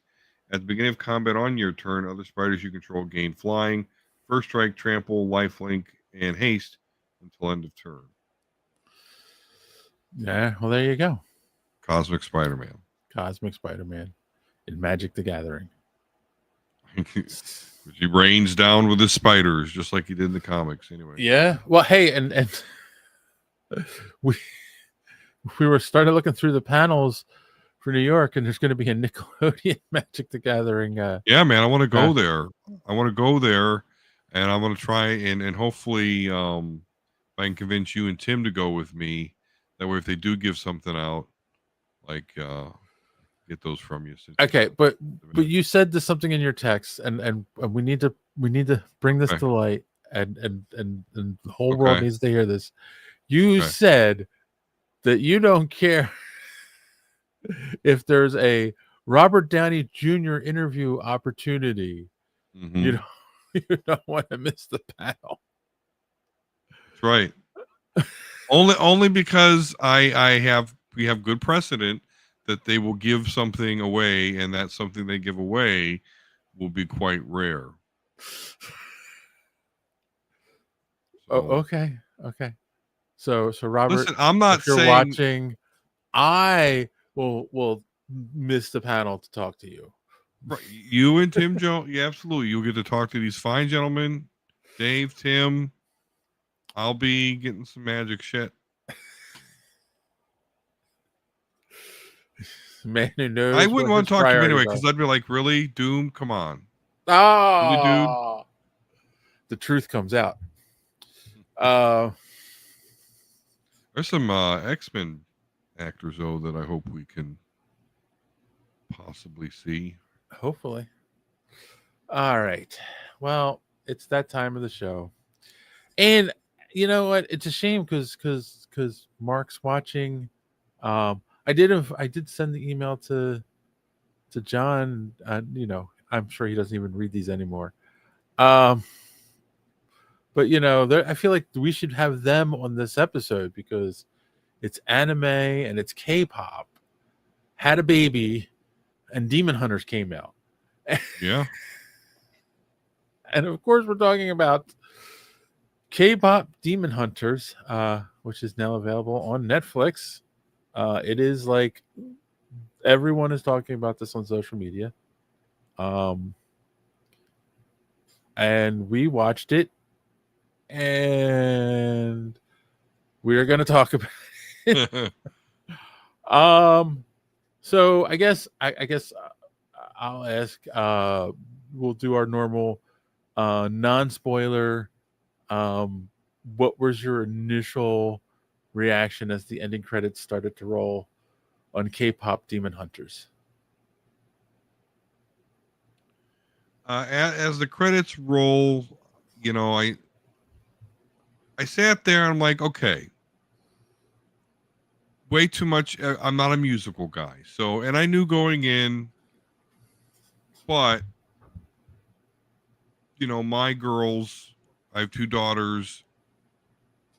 At the beginning of combat on your turn, other spiders you control gain flying, first strike, trample, lifelink, and haste until end of turn. Yeah, well, there you go. Cosmic Spider-Man. Cosmic Spider-Man in Magic the Gathering. He rains down with his spiders, just like he did in the comics. Anyway. Yeah. Well, hey, and we were started looking through the panels for New York, and there's going to be a Nickelodeon Magic the Gathering. Yeah, man, I want to go there. I want to go there, and I want to try and hopefully I can convince you and Tim to go with me. That way, if they do give something out, like get those from you. Okay, but you said there's something in your text, and we need to bring this to light, and the whole world needs to hear this. You said that you don't care if there's a Robert Downey Jr. interview opportunity. Mm-hmm. You don't want to miss the panel. That's right. only because we have good precedent that they will give something away, and that something they give away will be quite rare. Okay. So Robert, listen, I'm not if you're saying watching, I will miss the panel to talk to you. Right, you and Tim Jones, yeah, absolutely. You'll get to talk to these fine gentlemen, Dave, Tim. I'll be getting some magic shit. Man who knows. I wouldn't want to talk to him anyway, because I'd be like, really, Doom, come on. Oh, really, dude? The truth comes out. There's some X-Men actors though that I hope we can possibly see. Hopefully. All right. Well, it's that time of the show, and you know what? It's a shame because Mark's watching. I did send the email to John. You know, I'm sure he doesn't even read these anymore. But you know, I feel like we should have them on this episode because it's anime and it's K-pop. Had a baby, and Demon Hunters came out. Yeah. And of course, we're talking about K-pop Demon Hunters, which is now available on Netflix. It is like everyone is talking about this on social media. And we watched it, and we're going to talk about it. So I guess I'll ask. We'll do our normal non-spoiler. What was your initial reaction as the ending credits started to roll on K-pop Demon Hunters? As the credits roll, you know, I sat there and I'm like, okay, way too much. I'm not a musical guy, so, and I knew going in, but you know, my girls, I have 2 daughters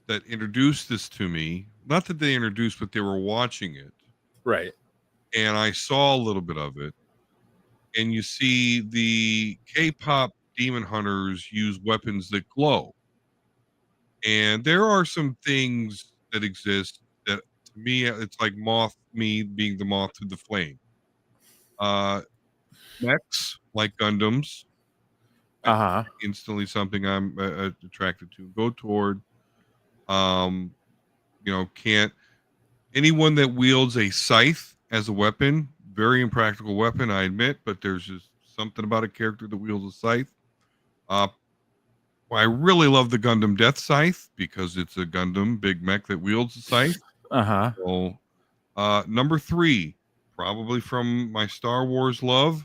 that introduced this to me. Not that they introduced, but they were watching it. Right. And I saw a little bit of it. And you see the K-pop Demon Hunters use weapons that glow. And there are some things that exist that, to me, it's like me being the moth to the flame. Mechs, like Gundams. Instantly something I'm attracted to. Go toward. You know, anyone that wields a scythe as a weapon, very impractical weapon, I admit, but there's just something about a character that wields a scythe. I really love the Gundam Death Scythe because it's a Gundam big mech that wields a scythe. So, number 3, probably from my Star Wars love,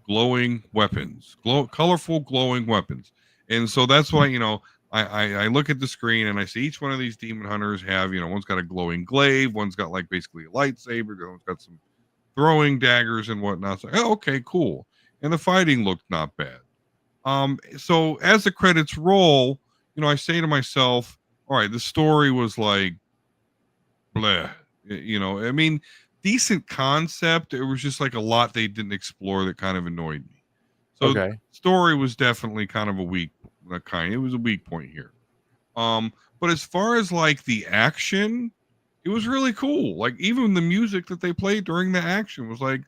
glowing weapons, colorful glowing weapons. And so that's why, I look at the screen and I see each one of these demon hunters have, one's got a glowing glaive, one's got like basically a lightsaber, the one's got some throwing daggers and whatnot. So, oh, okay, cool. And the fighting looked not bad. So as the credits roll, I say to myself, all right, the story was like bleh. I mean, decent concept. It was just like a lot they didn't explore that kind of annoyed me. So the Okay. story was definitely kind of it was a weak point here. But as far as like the action, it was really cool. Like even the music that they played during the action was like,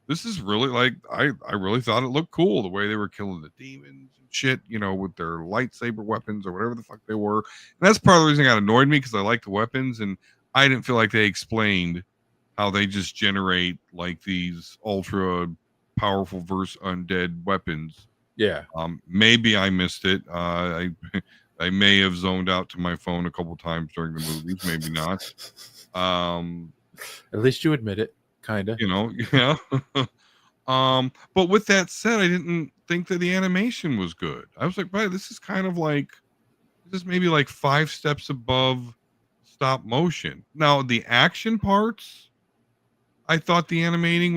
this is really like I really thought it looked cool the way they were killing the demons and shit, with their lightsaber weapons or whatever the fuck they were. And that's part of the reason it got annoyed me because I like the weapons and I didn't feel like they explained how they just generate like these ultra powerful verse undead weapons. Yeah. Maybe I missed it. I may have zoned out to my phone a couple times during the movies, maybe not. At least you admit it, kind of. Yeah. But with that said, I didn't think that the animation was good. I was like, right, this is maybe like 5 steps above stop motion. Now the action parts, I thought the animation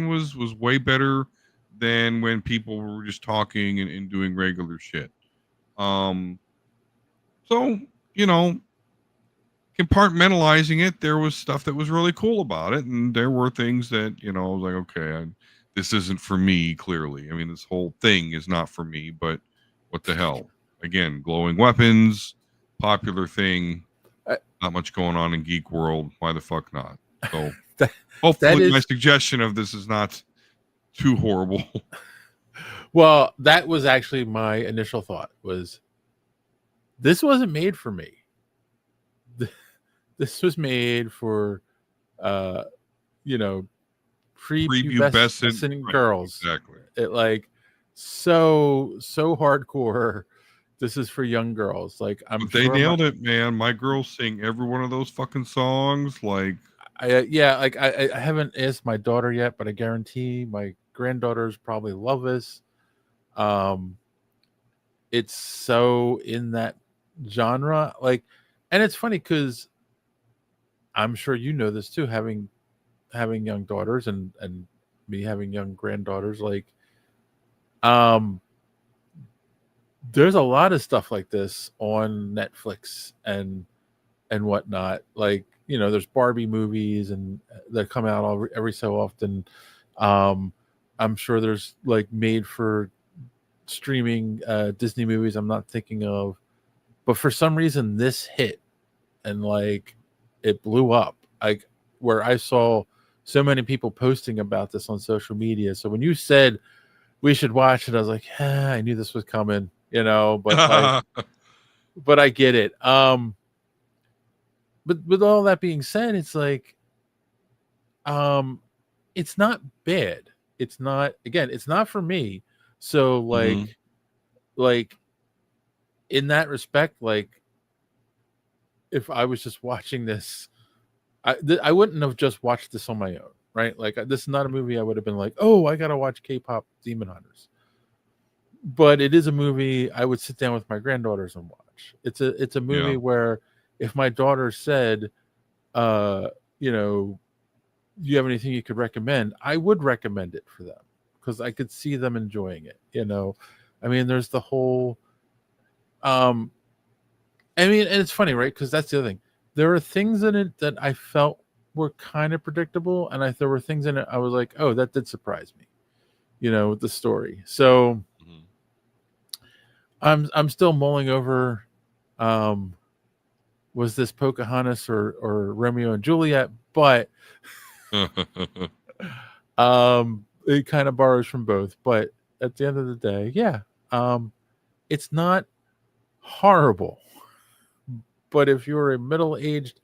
was way better than when people were just talking and doing regular shit. So, compartmentalizing it, there was stuff that was really cool about it. And there were things that, I was like, okay, this isn't for me, clearly. I mean, this whole thing is not for me, but what the hell? Again, glowing weapons, popular thing. Not much going on in geek world. Why the fuck not? So hopefully my suggestion of this is not too horrible. Well, that was actually my initial thought was this wasn't made for me. This was made for prepubescent girls. Exactly. It like so hardcore. This is for young girls. Like they nailed it, man. My girls sing every one of those fucking songs. Like I haven't asked my daughter yet, but I guarantee my granddaughters probably love this. It's so in that genre, like, and it's funny because I'm sure you know this too, having young daughters and me having young granddaughters, like there's a lot of stuff like this on Netflix and whatnot. Like, there's Barbie movies and that come out every so often. I'm sure there's like made for streaming Disney movies I'm not thinking of, but for some reason this hit and like it blew up, like where I saw so many people posting about this on social media. So when you said we should watch it, I was like, I knew this was coming, but like, but I get it. But with all that being said, it's like, it's not bad. It's not, again, it's not for me. So like, like in that respect, like if I was just watching this, I wouldn't have just watched this on my own, right? Like this is not a movie I would have been like, oh, I gotta watch K-pop Demon Hunters. But it is a movie I would sit down with my granddaughters and watch. It's a movie where if my daughter said, do you have anything you could recommend? I would recommend it for them because I could see them enjoying it. I mean, there's the whole, and it's funny, right? Because that's the other thing. There are things in it that I felt were kind of predictable, and there were things in it I was like, oh, that did surprise me, with the story. So I'm still mulling over, was this Pocahontas or Romeo and Juliet? But it kind of borrows from both. But at the end of the day, it's not horrible. But if you're a middle-aged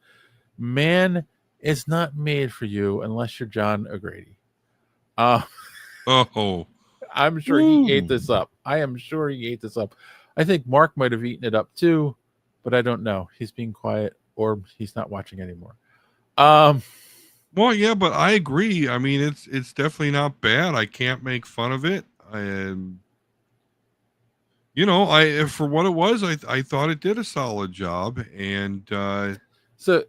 man, it's not made for you unless you're John O'Grady. I'm sure he ate this up. I am sure he ate this up. I think Mark might have eaten it up too, but I don't know. He's being quiet or he's not watching anymore. Well, yeah, but I agree. I mean, it's definitely not bad. I can't make fun of it. And I for what it was, I thought it did a solid job. And So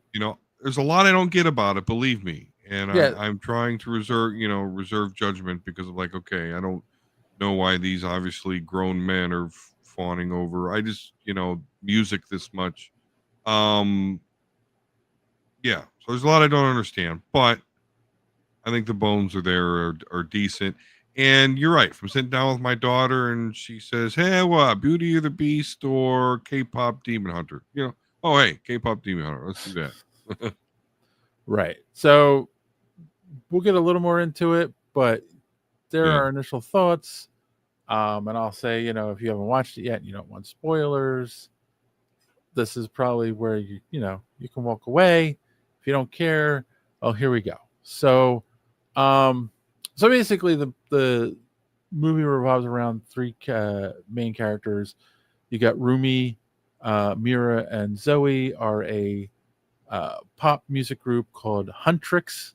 there's a lot I don't get about it, believe me. And yeah, I'm trying to reserve judgment because of like, okay, I don't know why these obviously grown men are fawning over. I just music this much. Um, yeah. So there's a lot I don't understand, but I think the bones are there are decent. And you're right. From sitting down with my daughter and she says, "Hey, what? Beauty of the Beast or K-pop Demon Hunter?" Oh, hey, K-pop Demon Hunter. Let's do that. right. So we'll get a little more into it, but there Yeah. are initial thoughts. And I'll say, if you haven't watched it yet, and you don't want spoilers, this is probably where you can walk away. If you don't care, oh, here we go. So basically the movie revolves around three main characters. You got Rumi, Mira, and Zoe are a pop music group called Huntrix,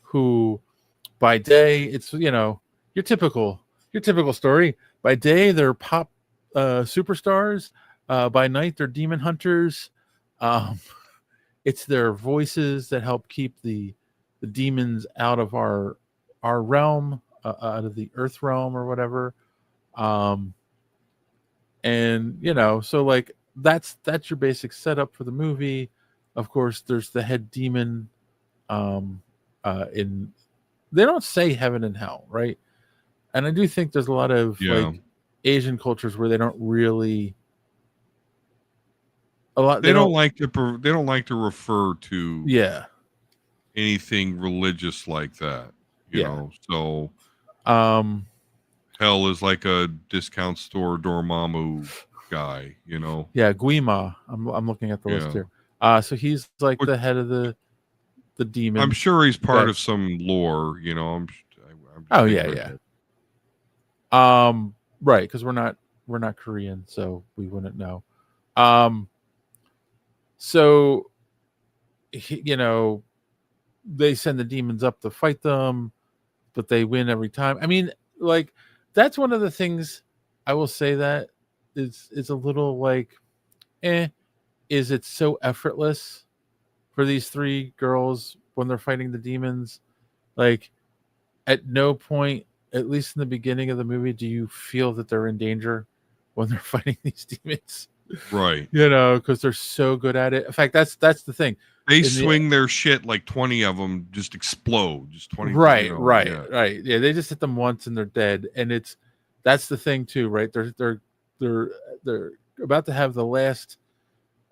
who by day it's your typical story. By day they're pop superstars. By night they're demon hunters. Um, it's their voices that help keep the demons out of our realm, out of the earth realm or whatever. Um, and so like that's your basic setup for the movie. Of course, there's the head demon. In They don't say heaven and hell, right? And I do think there's a lot of Yeah. like Asian cultures where they don't really a lot They they don't don't like to they don't like to refer to yeah anything religious like that, yeah So um hell is like a discount store Dormammu guy. yeah Guima. I'm looking at the list Yeah. here. So he's like Which the head of the I'm demons sure he's part that of some lore. I'm oh sure he yeah heard yeah that. right, because we're not Korean, so we wouldn't know. um so they send the demons up to fight them, but they win every time. I mean, like that's one of the things I will say that is a little like, is it so effortless for these three girls when they're fighting the demons? Like at no point, at least in the beginning of the movie, do you feel that they're in danger when they're fighting these demons? Right. Because they're so good at it. In fact, that's the thing. They In the swing their shit like 20 of them just explode. Just 20, Right, right, yeah. right. Yeah, they just hit them once and they're dead. And that's the thing too, right? They're they're about to have the last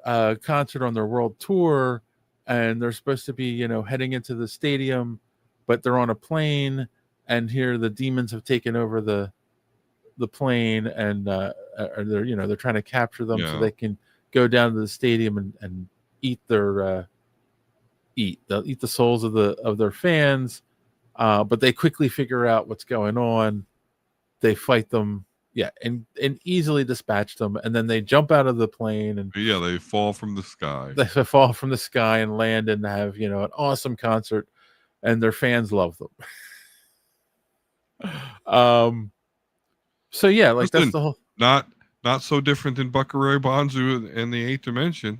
concert on their world tour, and they're supposed to be heading into the stadium, but they're on a plane, and here the demons have taken over the plane, and they're trying to capture them so Yeah. they can go down to the stadium and eat they'll eat the souls of their fans. But they quickly figure out what's going on. They fight them, yeah, and easily dispatch them, and then they jump out of the plane and But yeah, they fall from the sky. they fall from the sky and land and have an awesome concert, and their fans love them. um so yeah, like that's Listen, the whole not so different than Buckaroo Banzai and the Eighth Dimension.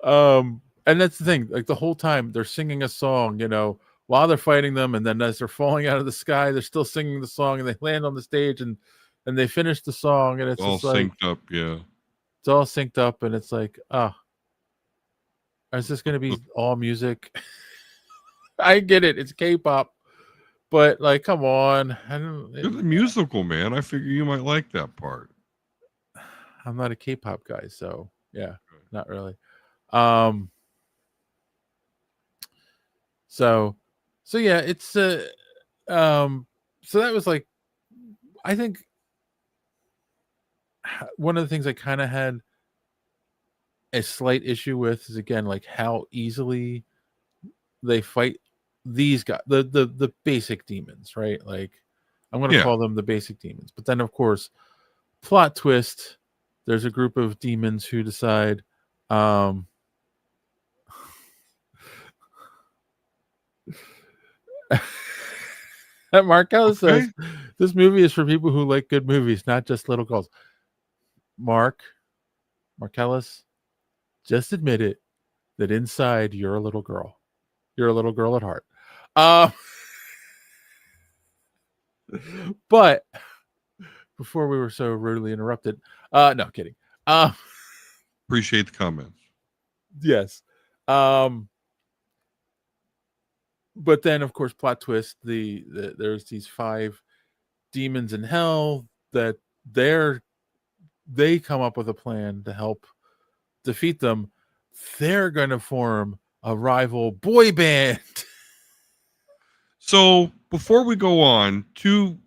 and that's the thing, like the whole time they're singing a song, while they're fighting them, and then as they're falling out of the sky they're still singing the song, and they land on the stage and they finish the song, and it's All just like synced up, yeah. it's all synced up, and it's like, is this going to be all music? I get it, it's K-pop, but like, come on, You're the musical man. I figure you might like that part. I'm not a K-pop guy, so yeah, not really. Um, so yeah, it's so that was like, I think one of the things I kind of had a slight issue with is, again, like how easily they fight these guys, the basic demons, right? Like I'm going to Yeah. call them the basic demons, but then of course, plot twist, there's a group of demons who decide, Marcellus Okay. says this movie is for people who like good movies, not just little girls. Marcellus, just admit it that inside you're a little girl. You're a little girl at heart. Um, but before we were so rudely interrupted, no kidding. Appreciate the comments. Yes. But then, of course, plot twist: there's these 5 demons in hell that they come up with a plan to help defeat them. They're going to form a rival boy band. So before we go on, two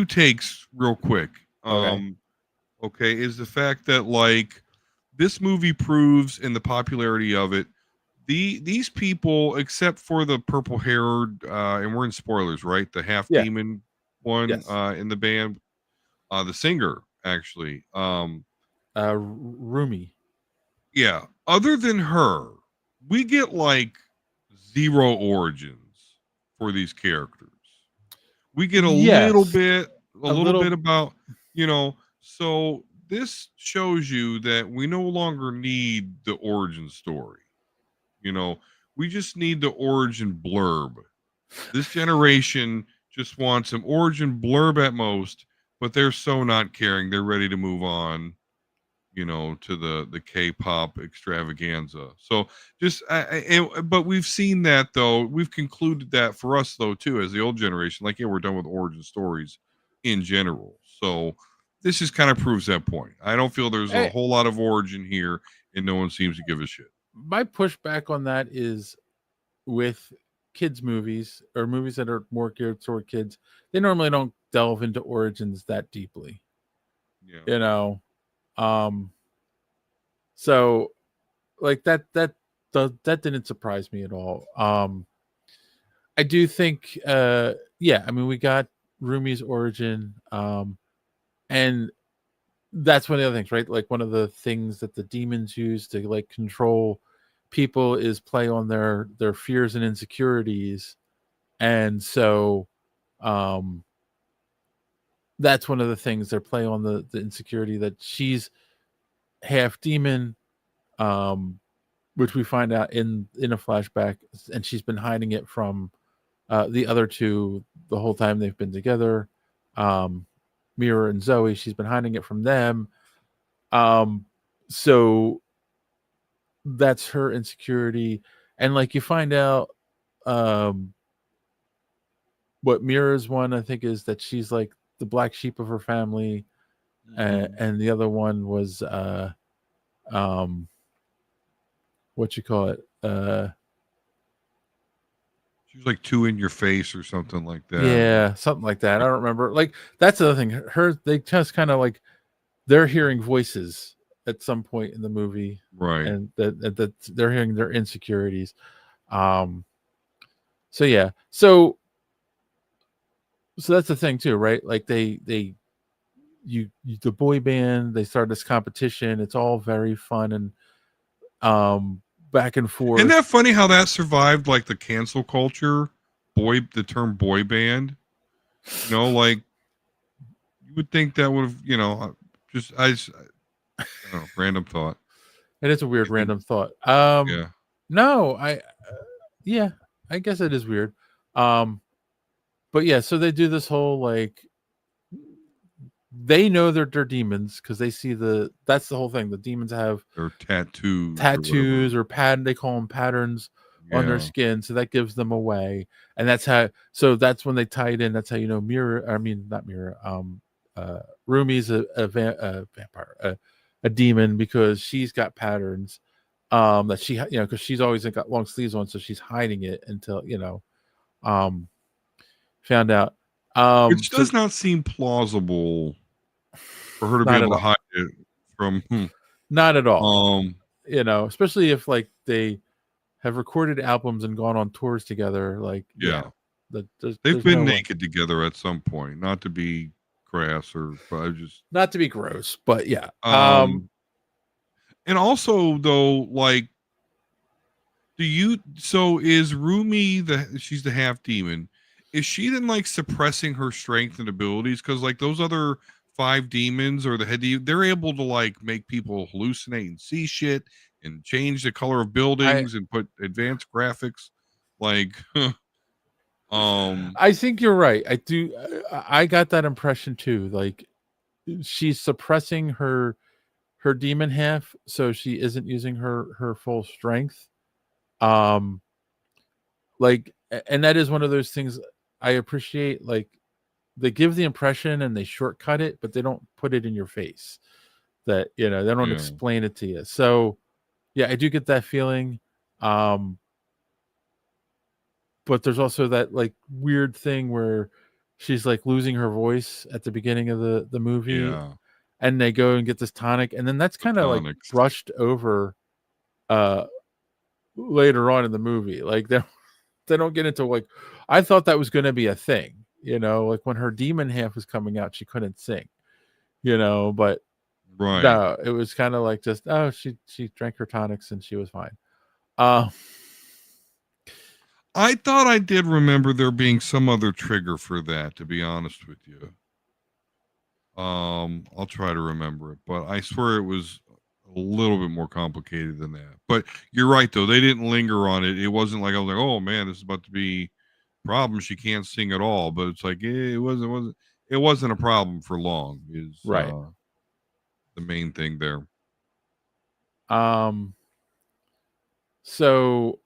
takes real quick. Okay. Okay, is the fact that like this movie proves in the popularity of it, these people, except for the purple haired, and we're in spoilers, right? The half Yeah. demon one Yes. in the band, the singer actually. Rumi. Yeah. Other than her, we get like zero origins for these characters. We get a little Yes. bit, a A little bit little. about, so this shows you that we no longer need the origin story. You know, we just need the origin blurb. This generation just wants some origin blurb at most, but they're so not caring. They're ready to move on, to the K-pop extravaganza. So just, but we've seen that though. We've concluded that for us though too, as the old generation, like, yeah, we're done with origin stories in general. So this just kind of proves that point. I don't feel there's a whole lot of origin here, and no one seems to give a shit. My pushback on that is with kids movies or movies that are more geared toward kids, they normally don't delve into origins that deeply. Yeah. So like that didn't surprise me at all. I do think yeah, I mean, we got Rumi's origin, and that's one of the other things, right? Like, one of the things that the demons use to like control people is play on their fears and insecurities. And so that's one of the things, they're play on the insecurity that she's half demon, which we find out in a flashback, and she's been hiding it from the other two the whole time they've been together. Mira and Zoe, she's been hiding it from them. So that's her insecurity. And like, you find out what Mira's one, I think, is that she's like the black sheep of her family. And the other one was what you call it, She was like too in your face or something like that. yeah, something like that. I don't remember. Like, that's the other thing, they just kind of like, they're hearing voices at some point in the movie, Right. and that they're hearing their insecurities. So yeah, so that's the thing too, right? Like, the boy band, they start this competition. It's all very fun and back and forth. Isn't that funny how that survived like the cancel culture? The term boy band. Like, you would think that would have, I don't know, random thought. And it's a weird random thought. Yeah. No, yeah, I guess it is weird. But yeah, so they do this whole like, they know they're demons because they see that's the whole thing. The demons have Or tattoos or they call them patterns on their Yeah. skin, so that gives them away. And that's that's when they tie it in. That's how not Mira. Rumi's a vampire, a demon, because she's got patterns that she because she's always got long sleeves on, so she's hiding it until found out. Which does not seem plausible for her to be able to hide it from. Not at all. Especially if like they have recorded albums and gone on tours together. Like, yeah. They've been naked together at some point, not to be crass but just not to be gross, but yeah. And also though, like, So is Rumi she's the half demon? Is she then like suppressing her strength and abilities? Because like those other 5 demons or the they're able to like make people hallucinate and see shit and change the color of I buildings and put advanced graphics. Like, I think you're right. I do. I got that impression too. Like she's suppressing her demon half, so she isn't using her full strength. Um, and that is one of those things I appreciate. Like they give the impression and they shortcut it, but they don't put it in your face. That they don't yeah, explain it to you. So yeah, I do get that feeling. Um, but there's also that like weird thing where she's like losing her voice at the beginning of the movie, yeah, and they go and get this tonic, and then that's the kind of like tonics. brushed over uh later on in the movie. Like they don't get into like I thought that was going to be a thing, like when her demon half was coming out, she couldn't sing, but Right. no, it was kind of like just she drank her tonics and she was fine. Uh I thought I did remember there being some other trigger for that, to be honest with you. I'll try to remember it, but I swear it was a little bit more complicated than that. But you're right though; they didn't linger on it. It wasn't like I was like, "Oh man, this is about to be a problem. She can't sing at all." But it's like it wasn't a problem for long. Is right. the main thing there? Um so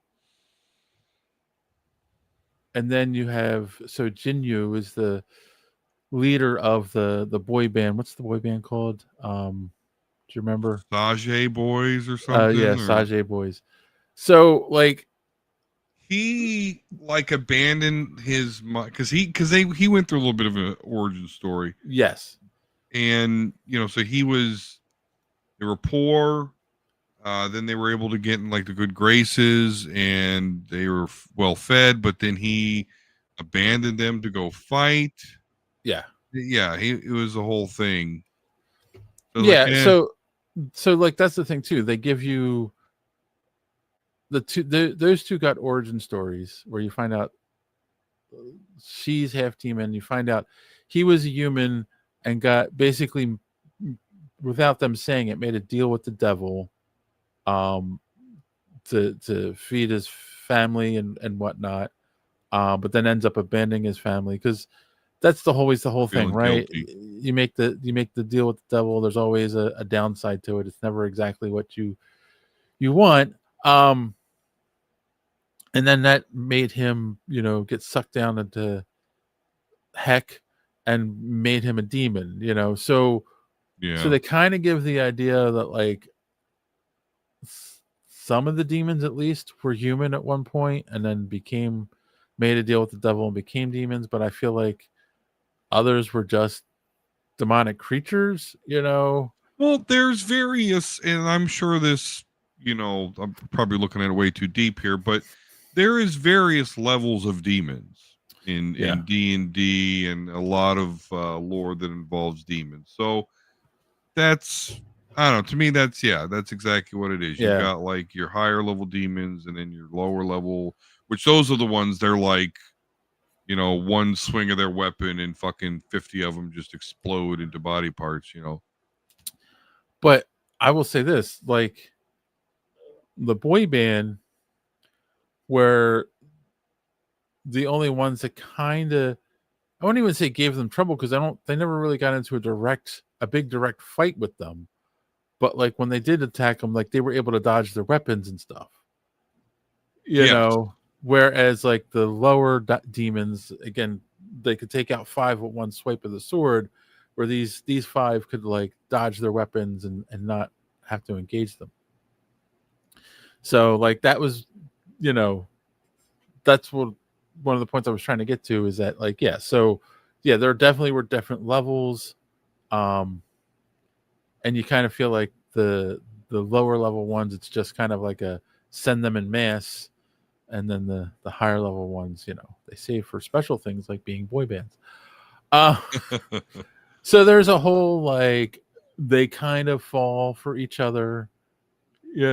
and then you have Jinyu is the leader of the boy band. What's the boy band called? Do you remember? Sage Boys or Yeah, something, or Sage Boys. So like he like abandoned his he went through a little bit of an origin story, yes. and so they were poor. Then they were able to get in like the good graces, and they were well fed. But then he abandoned them to go fight. Yeah. Yeah, it was a whole thing. So like, Yeah, so like that's the thing too. They give you those two got origin stories where you find out she's half demon. You find out he was a human and got basically without them saying it made a deal with the devil, um, to feed his family and whatnot. But then ends up abandoning his family because that's always the whole thing, feeling right? guilty. You make the deal with the devil. There's always a downside to it. It's never exactly what you want. And then that made him, get sucked down into heck and made him a demon, so Yeah, they kind of give the idea that like some of the demons at least were human at one point and then became made a deal with the devil and became demons, but I feel like others were just demonic creatures, well, there's various, and I'm sure this. I'm probably looking at it way too deep here, but there is various levels of demons Yeah. in D&D and a lot of lore that involves demons. So that's I don't know. To me, that's exactly what it is. You've Yeah. got like your higher level demons, and then your lower level, which those are the ones they're like, one swing of their weapon and fucking 50 of them just explode into body parts. But I will say this, like the boy band were the only ones that kind of I wouldn't even say gave them trouble because they never really got into a big direct fight with them. But like when they did attack them, like they were able to dodge their weapons and stuff. Yes. Whereas like the lower demons, again, they could take out 5 with one swipe of the sword, where these 5 could like dodge their weapons and not have to engage them. So like that was, that's what one of the points I was trying to get to is that like there definitely were different levels, and you kind of feel like the lower level ones, it's just kind of like a send them in mass, and then the higher level ones, they save for special things like being boy bands. So there's a whole like they kind of fall for each other, Yeah,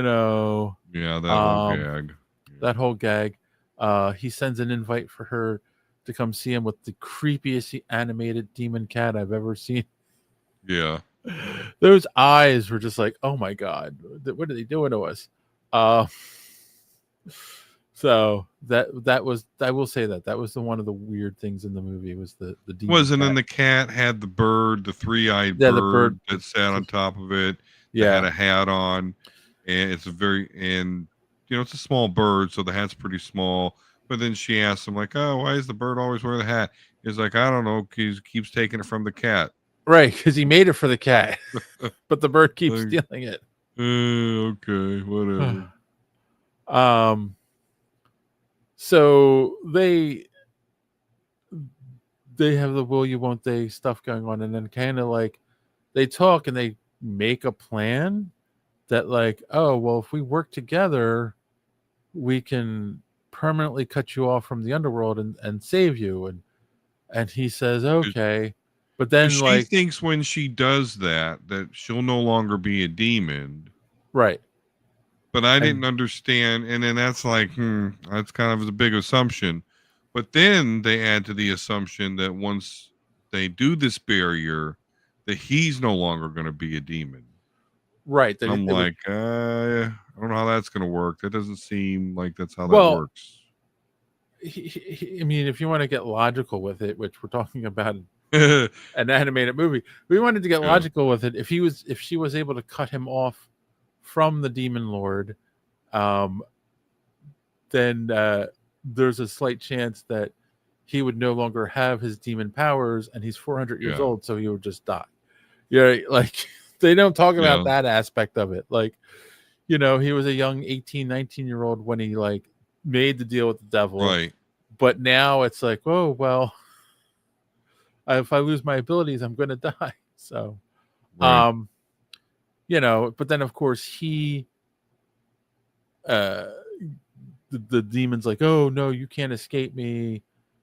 that whole um gag. that whole gag. He sends an invite for her to come see him with the creepiest animated demon cat I've ever seen. Yeah. Those eyes were just like, oh my god, what are they doing to us? Uh, so that was, I will say that was one of the weird things in the movie was the demon Wasn't cat. in the cat had the bird, the 3-eyed Yeah, bird, the bird that sat on top of it, that Yeah, had a hat on, and it's it's a small bird, so the hat's pretty small. But then she asked him like, "Oh, why does the bird always wear the hat?" He's like, "I don't know, he keeps taking it from the cat." right, because he made it for the cat, but the bird keeps Like, stealing it. Okay, whatever. So they have the will you won't they stuff going on, and then kind of like they talk and they make a plan that like, oh well, if we work together, we can permanently cut you off from the underworld and save you. And he says okay, but then She like thinks when she does that she'll no longer be a demon. right, But I and didn't understand, and then that's like, that's kind of a big assumption. But then they add to the assumption that once they do this barrier, that he's no longer going to be a demon. right that I'm it would, like, I don't know how that's going to work. That doesn't seem like that's how that well, works. I mean, if you want to get logical with it, which we're talking about an animated movie, we wanted to get Yeah. logical with it. If she was able to cut him off from the demon lord, then there's a slight chance that he would no longer have his demon powers, and he's 400 years Yeah. old, so he would just die. Yeah, like they don't talk about Yeah. that aspect of it. Like, he was a young 18, 19-year-old when he like made the deal with the devil. Right. But now it's like, oh well, if I lose my abilities, I'm going to die. So, Right. but then of course he, the demon's like, oh no, you can't escape me.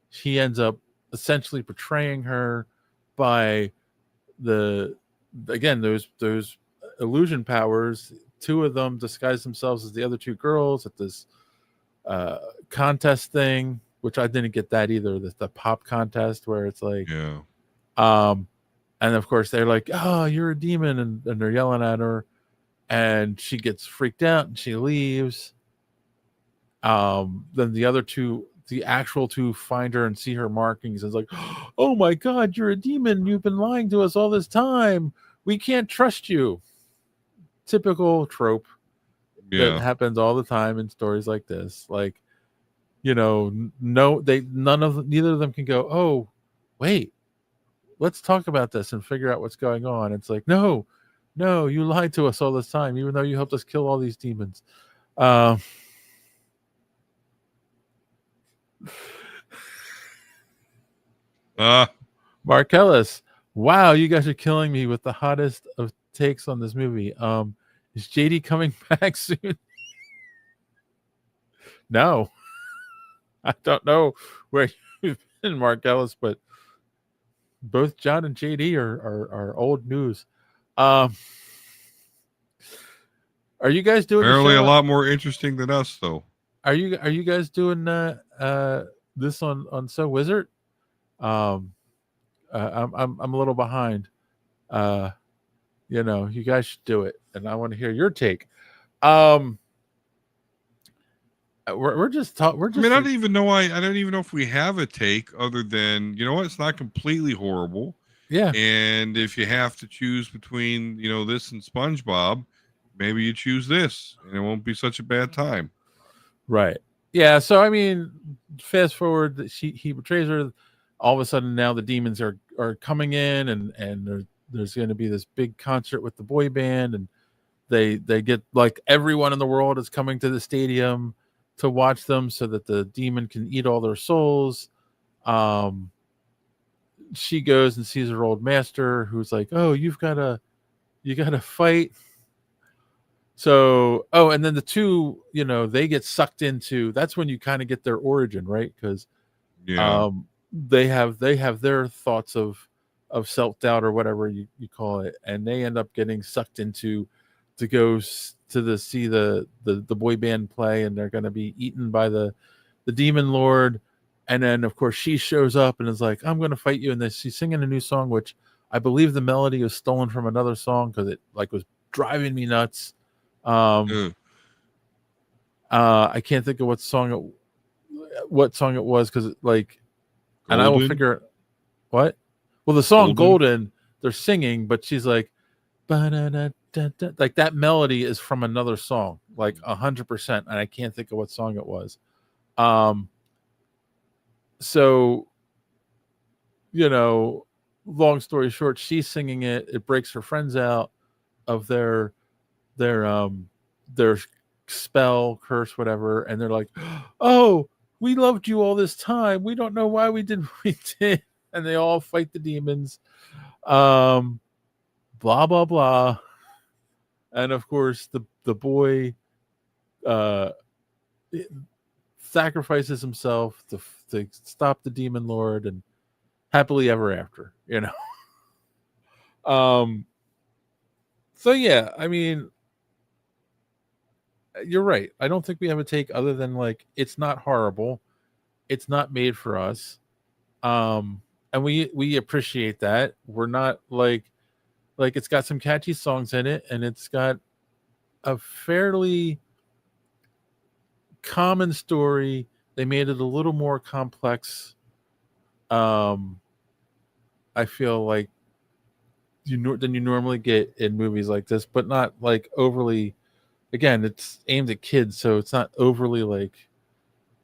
He ends up essentially betraying her by those illusion powers. Two of them disguise themselves as the other two girls at this contest thing, which I didn't get that either. The pop contest where it's like, Yeah. and of course they're like, oh, you're a demon, and they're yelling at her, and she gets freaked out and she leaves. Then the actual two find her and see her markings, and it's like, oh my god, you're a demon, you've been lying to us all this time, we can't trust you. Typical trope that Yeah. happens all the time in stories like this. Like, neither of them can go, oh wait, let's talk about this and figure out what's going on. It's like, no, you lied to us all this time, even though you helped us kill all these demons. Marcellus, wow, you guys are killing me with the hottest of takes on this movie. Is JD coming back soon? No. I don't know where you've been, Marcellus, but both John and JD are old news. Are you guys doing Apparently the show? a lot more interesting than us, though. Are you guys doing this on So Wizard? I'm a little behind. You guys should do it, and I want to hear your take. We're just talking. I mean, I don't even know. I don't even know if we have a take other than, it's not completely horrible. Yeah. And if you have to choose between, this and SpongeBob, maybe you choose this, and it won't be such a bad time. Right. Yeah. So I mean, fast forward, he betrays her. All of a sudden, now the demons are coming in, and there's going to be this big concert with the boy band, and they get like everyone in the world is coming to the stadium to watch them, so that the demon can eat all their souls. She goes and sees her old master, who's like, oh, you gotta fight. So, and then the two, they get sucked into, that's when you kind of get their origin, right? Because they have their thoughts of self-doubt or whatever you call it, and they end up getting sucked into to go see the boy band play, and they're going to be eaten by the demon lord. And then of course she shows up and is like, I'm going to fight you. And then she's singing a new song, which I believe the melody is stolen from another song, because it like was driving me nuts. I can't think of what song it was, because like, and I will figure what. Well, the song Golden, they're singing, but she's like, like that melody is from another song, like 100%, and I can't think of what song it was. So, long story short, she's singing it. It breaks her friends out of their spell, curse, whatever, and they're like, "Oh, we loved you all this time. We don't know why we did what we did." And they all fight the demons. Blah blah blah. And of course, the boy sacrifices himself to stop the demon lord, and happily ever after. So yeah, I mean, you're right. I don't think we have a take other than like, it's not horrible, it's not made for us, and we appreciate that. We're not like it's got some catchy songs in it, and it's got a fairly common story. They made it a little more complex. I feel like than you normally get in movies like this, but not like overly. Again, it's aimed at kids, so it's not overly like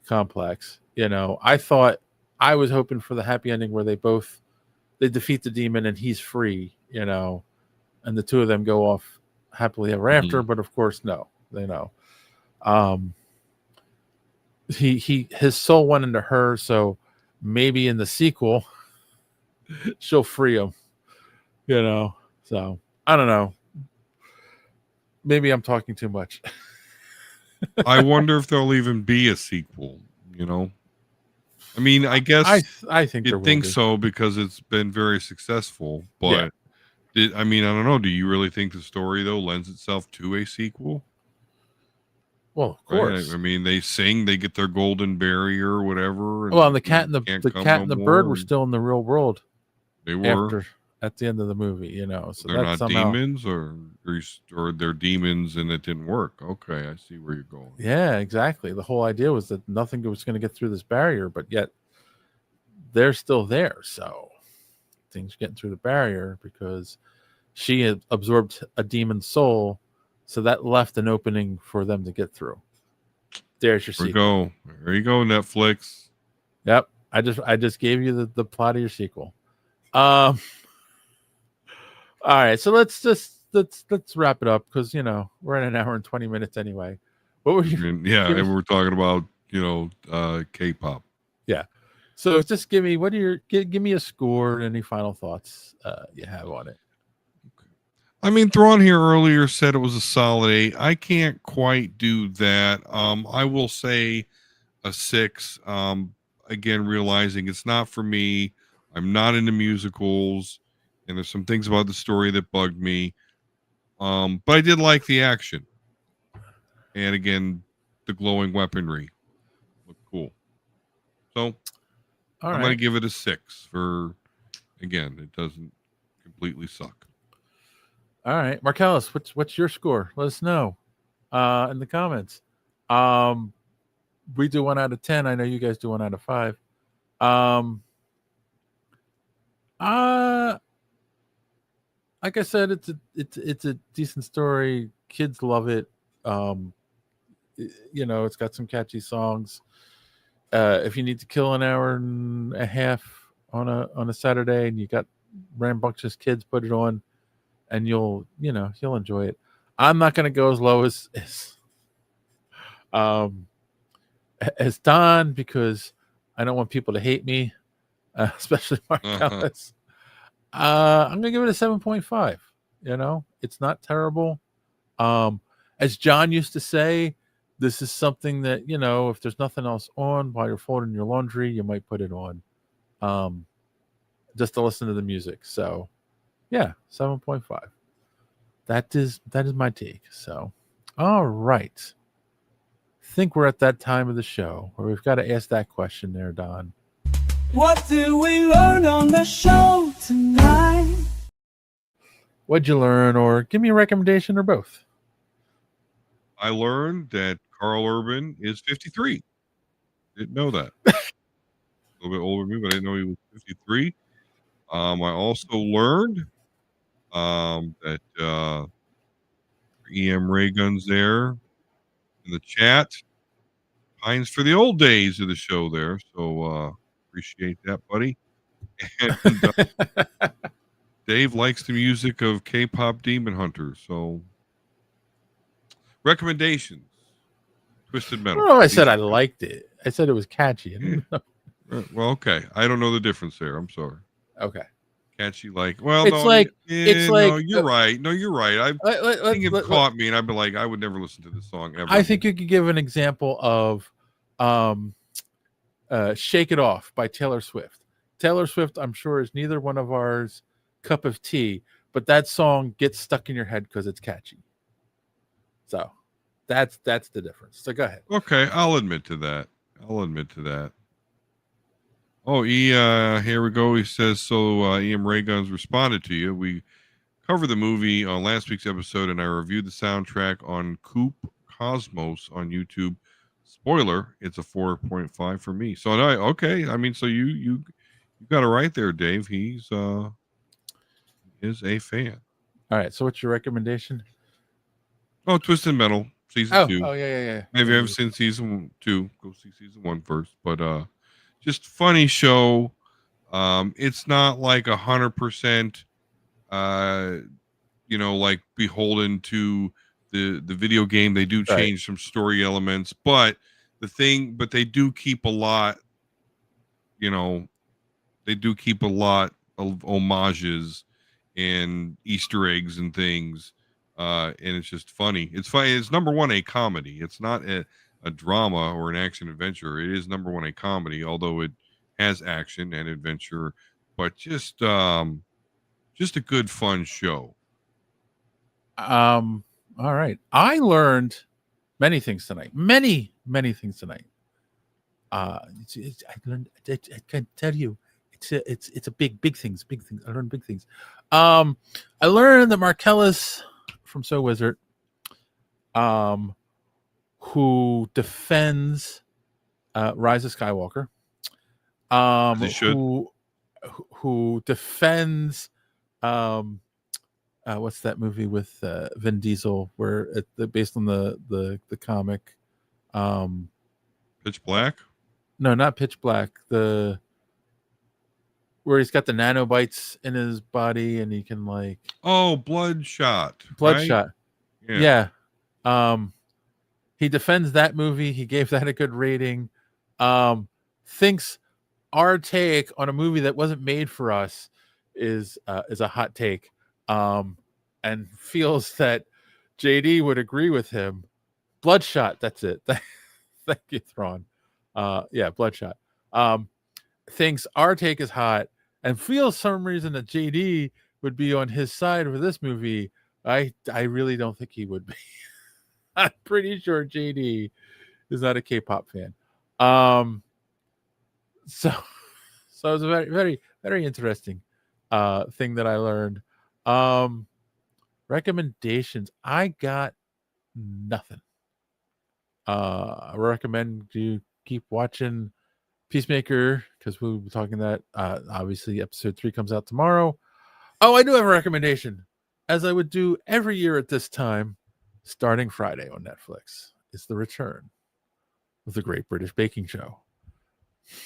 complex. I was hoping for the happy ending where they defeat the demon and he's free, and the two of them go off happily ever after. But of course, no, they know. His soul went into her, so maybe in the sequel she'll free him. So I don't know. Maybe I'm talking too much. I wonder if there'll even be a sequel. I mean, I guess I think you'd think so, because it's been very successful. But I don't know. Do you really think the story though lends itself to a sequel? Well, of course. Right? I mean, they sing, they get their golden barrier or whatever. And the cat and the bird were still in the real world. They were at the end of the movie, so they're not demons, or they're demons and it didn't work. Okay, I see where you're going. Yeah, exactly. The whole idea was that nothing was going to get through this barrier, but yet they're still there. So things getting through the barrier because she had absorbed a demon's soul, so that left an opening for them to get through. There's your sequel. There you go, Netflix. Yep. I just gave you the plot of your sequel. All right, so let's wrap it up, because we're at an hour and 20 minutes anyway. What were you? And we're talking about K-pop. Yeah. So just give me give me a score and any final thoughts you have on it. I mean, Thrawn here earlier said it was a solid 8. I can't quite do that. I will say a 6. Again, realizing it's not for me. I'm not into musicals, and there's some things about the story that bugged me. But I did like the action. And again, the glowing weaponry looked cool. So I'm going to give it a 6 for, again, it doesn't completely suck. All right, Marcellus, what's your score? Let us know in the comments. We do 1 out of 10. I know you guys do 1 out of 5. Like I said, it's a decent story. Kids love it. It's got some catchy songs. If you need to kill an hour and a half on a Saturday and you got rambunctious kids, put it on, and you'll enjoy it. I'm not going to go as low as Don, because I don't want people to hate me, especially Marcellus. I'm gonna give it a 7.5. It's not terrible. As John used to say, this is something that if there's nothing else on while you're folding your laundry, you might put it on, just to listen to the music. So yeah, 7.5. That is my take. So All right. Think we're at that time of the show where we've got to ask that question there, Don. What did we learn on the show tonight? What'd you learn, or give me a recommendation, or both? I learned that Carl Urban is 53. Didn't know that. A little bit older than me, but I didn't know he was 53. I also learned that EM Ray Guns there in the chat. Pines for the old days of the show there. So appreciate that, buddy. And Dave likes the music of K-pop Demon Hunters. So recommendations. Twisted I Metal. don't know if I said I liked it. I said it was catchy. Well, okay. I don't know the difference there. I'm sorry. Okay. Catchy like. Well, It's no. like- yeah, it's no, like- you're right. No, you're right. I think it Let- caught me, and I'd be like, I would never listen to this song ever. I think you could give an example of Shake It Off by Taylor Swift. Taylor Swift, I'm sure, is neither one of ours cup of tea, but that song gets stuck in your head because it's catchy. So that's the difference. So go ahead. Okay, I'll admit to that. Oh, here we go. He says, so EM Ray Guns responded to you. We covered the movie on last week's episode, and I reviewed the soundtrack on Coop Cosmos on YouTube. Spoiler, it's a 4.5 for me. So okay. I mean, so you got it right there, Dave. He's is a fan. All right. So what's your recommendation? Oh, Twisted Metal season 2. Oh yeah. If you haven't seen season 2, go see season 1 first. But just funny show. It's not like 100%, like beholden to the video game. They do change some story elements, but they do keep a lot. They do keep a lot of homages and Easter eggs and things. And it's just funny. It's funny. It's number one a comedy. It's not a drama or an action adventure. It is number one a comedy, although it has action and adventure. But just a good fun show. All right. I learned many things tonight. Many things tonight. I learned. I can tell you, it's a big things. Big things. I learned big things. I learned that Marcellus from So Wizard, who defends Rise of Skywalker, who defends what's that movie with Vin Diesel where based on the comic, Pitch Black? No, not Pitch Black. Where he's got the nanobites in his body and he can Bloodshot. Bloodshot. Right? Yeah. He defends that movie. He gave that a good rating. Thinks our take on a movie that wasn't made for us is a hot take. And feels that JD would agree with him. Bloodshot, that's it. Thank you, Thrawn. Bloodshot. Thinks our take is hot and feels some reason that JD would be on his side for this movie. I really don't think he would be. I'm pretty sure JD is not a K-pop fan. So it was a very, very, very interesting thing that I learned. Recommendations. I got nothing. I recommend you keep watching Peacemaker because we'll be talking that. Obviously, episode 3 comes out tomorrow. Oh, I do have a recommendation, as I would do every year at this time, starting Friday on Netflix. It's the return of the Great British Baking Show.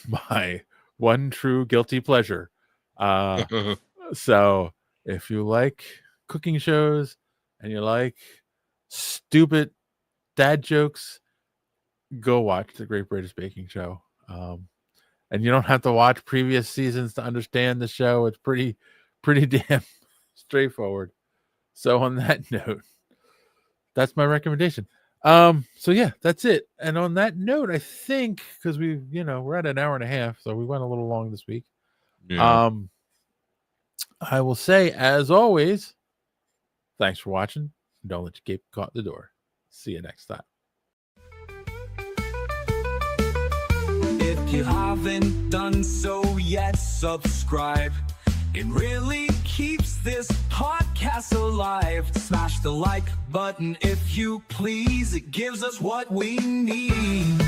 My one true guilty pleasure. So if you like cooking shows and you like stupid dad jokes, go watch the Great British Baking Show. And you don't have to watch previous seasons to understand the show. It's pretty damn straightforward. So on that note, that's my recommendation. So yeah, that's it. And on that note, I think because we're at an hour and a half, so we went a little long this week. Yeah. I will say, as always, thanks for watching. Don't let your cape caught the door. See you next time. If you haven't done so yet, subscribe. It really keeps this podcast alive. Smash the like button if you please. It gives us what we need.